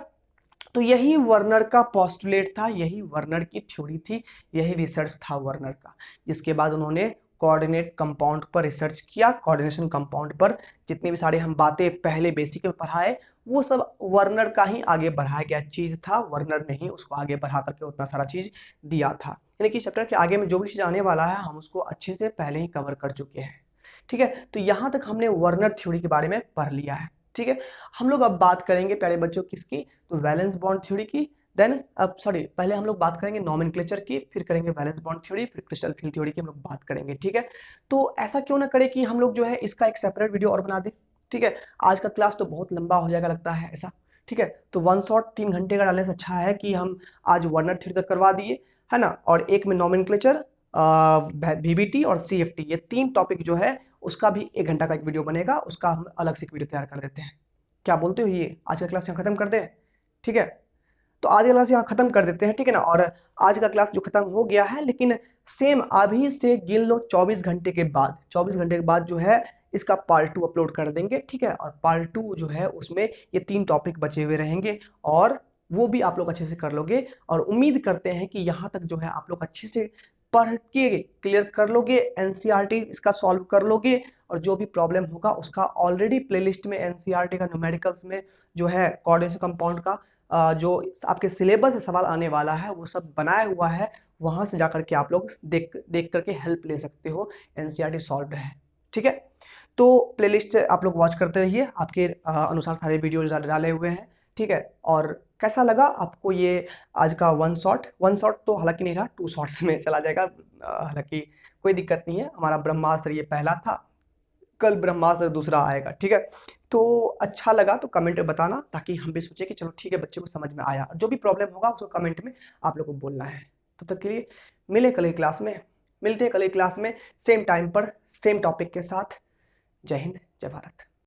तो यही वर्नर का पोस्टुलेट था, यही वर्नर की थ्योरी थी, यही रिसर्च था वर्नर का, जिसके बाद उन्होंने कोऑर्डिनेट कंपाउंड पर रिसर्च किया। कोऑर्डिनेशन कंपाउंड पर जितनी भी सारी हम बातें पहले बेसिक में पढ़ाए, वो सब वर्नर का ही आगे बढ़ाया गया चीज था। वर्नर ने ही उसको आगे बढ़ा करके उतना सारा चीज दिया था, यानी कि चैप्टर के आगे में जो भी चीज आने वाला है हम उसको अच्छे से पहले ही कवर कर चुके हैं। ठीक है, तो यहां तक हमने वर्नर थ्योरी के बारे में पढ़ लिया है। ठीक है, हम लोग अब बात करेंगे प्यारे बच्चों किसकी, तो वैलेंस बॉन्ड थ्योरी की। देन अब सॉरी पहले हम लोग बात करेंगे नॉमेनक्लेचर की, फिर करेंगे वैलेंस बॉन्ड थ्योरी, फिर क्रिस्टल फील्ड थ्योरी की हम लोग बात करेंगे। ठीक है, तो ऐसा क्यों ना करें कि हम लोग जो है इसका एक सेपरेट वीडियो और बना दें। ठीक है, आज का क्लास तो बहुत लंबा हो जाएगा लगता है ऐसा। ठीक है, तो वन शॉट 3 घंटे का डालने से अच्छा है कि हम आज वर्नर थ्योरी तक करवा दिए, है ना, और एक में नॉमेनक्लेचर, VBT और CFT, ये 3 टॉपिक जो है उसका भी 1 घंटा का एक वीडियो बनेगा, उसका हम अलग से एक वीडियो तैयार कर देते हैं। क्या बोलते हो, ये आज का क्लास यहाँ खत्म कर दें। ठीक है, तो आज का क्लास यहाँ खत्म कर देते हैं। ठीक है ना, और आज का क्लास जो खत्म हो गया है, लेकिन सेम अभी से गिन लो 24 घंटे के बाद, 24 घंटे के बाद जो है इसका पार्ट 2 अपलोड कर देंगे। ठीक है, और पार्ट 2 जो है उसमें ये 3 टॉपिक बचे हुए रहेंगे और वो भी आप लोग अच्छे से कर लोगे। और उम्मीद करते हैं कि यहाँ तक जो है आप लोग अच्छे से पढ़ के क्लियर कर लोगे, NCERT इसका सॉल्व कर लोगे, और जो भी प्रॉब्लम होगा उसका ऑलरेडी प्लेलिस्ट में NCERT का न्यूमेरिकल्स में जो है कोऑर्डिनेशन कंपाउंड का जो आपके सिलेबस से सवाल आने वाला है वो सब बनाया हुआ है, वहां से जाकर के आप लोग देख करके हेल्प ले सकते हो, NCERT सॉल्व है। ठीक है, तो प्लेलिस्ट आप लोग वॉच करते रहिए, आपके अनुसार सारे वीडियो डाले हुए हैं। ठीक है, और कैसा लगा आपको ये आज का वन शॉट तो हालांकि नहीं रहा, 2 शॉट्स में चला जाएगा, हालांकि कोई दिक्कत नहीं है। हमारा ब्रह्मास्त्र ये पहला था, कल ब्रह्मास्त्र दूसरा आएगा। ठीक है, तो अच्छा लगा तो कमेंट में बताना, ताकि हम भी सोचे कि चलो ठीक है बच्चे को समझ में आया। जो भी प्रॉब्लम होगा उसको कमेंट में आप लोग को बोलना है। तब तक के लिए मिले कल की क्लास में, मिलते हैं कल की क्लास में सेम टाइम पर सेम टॉपिक के साथ। जय हिंद, जय भारत।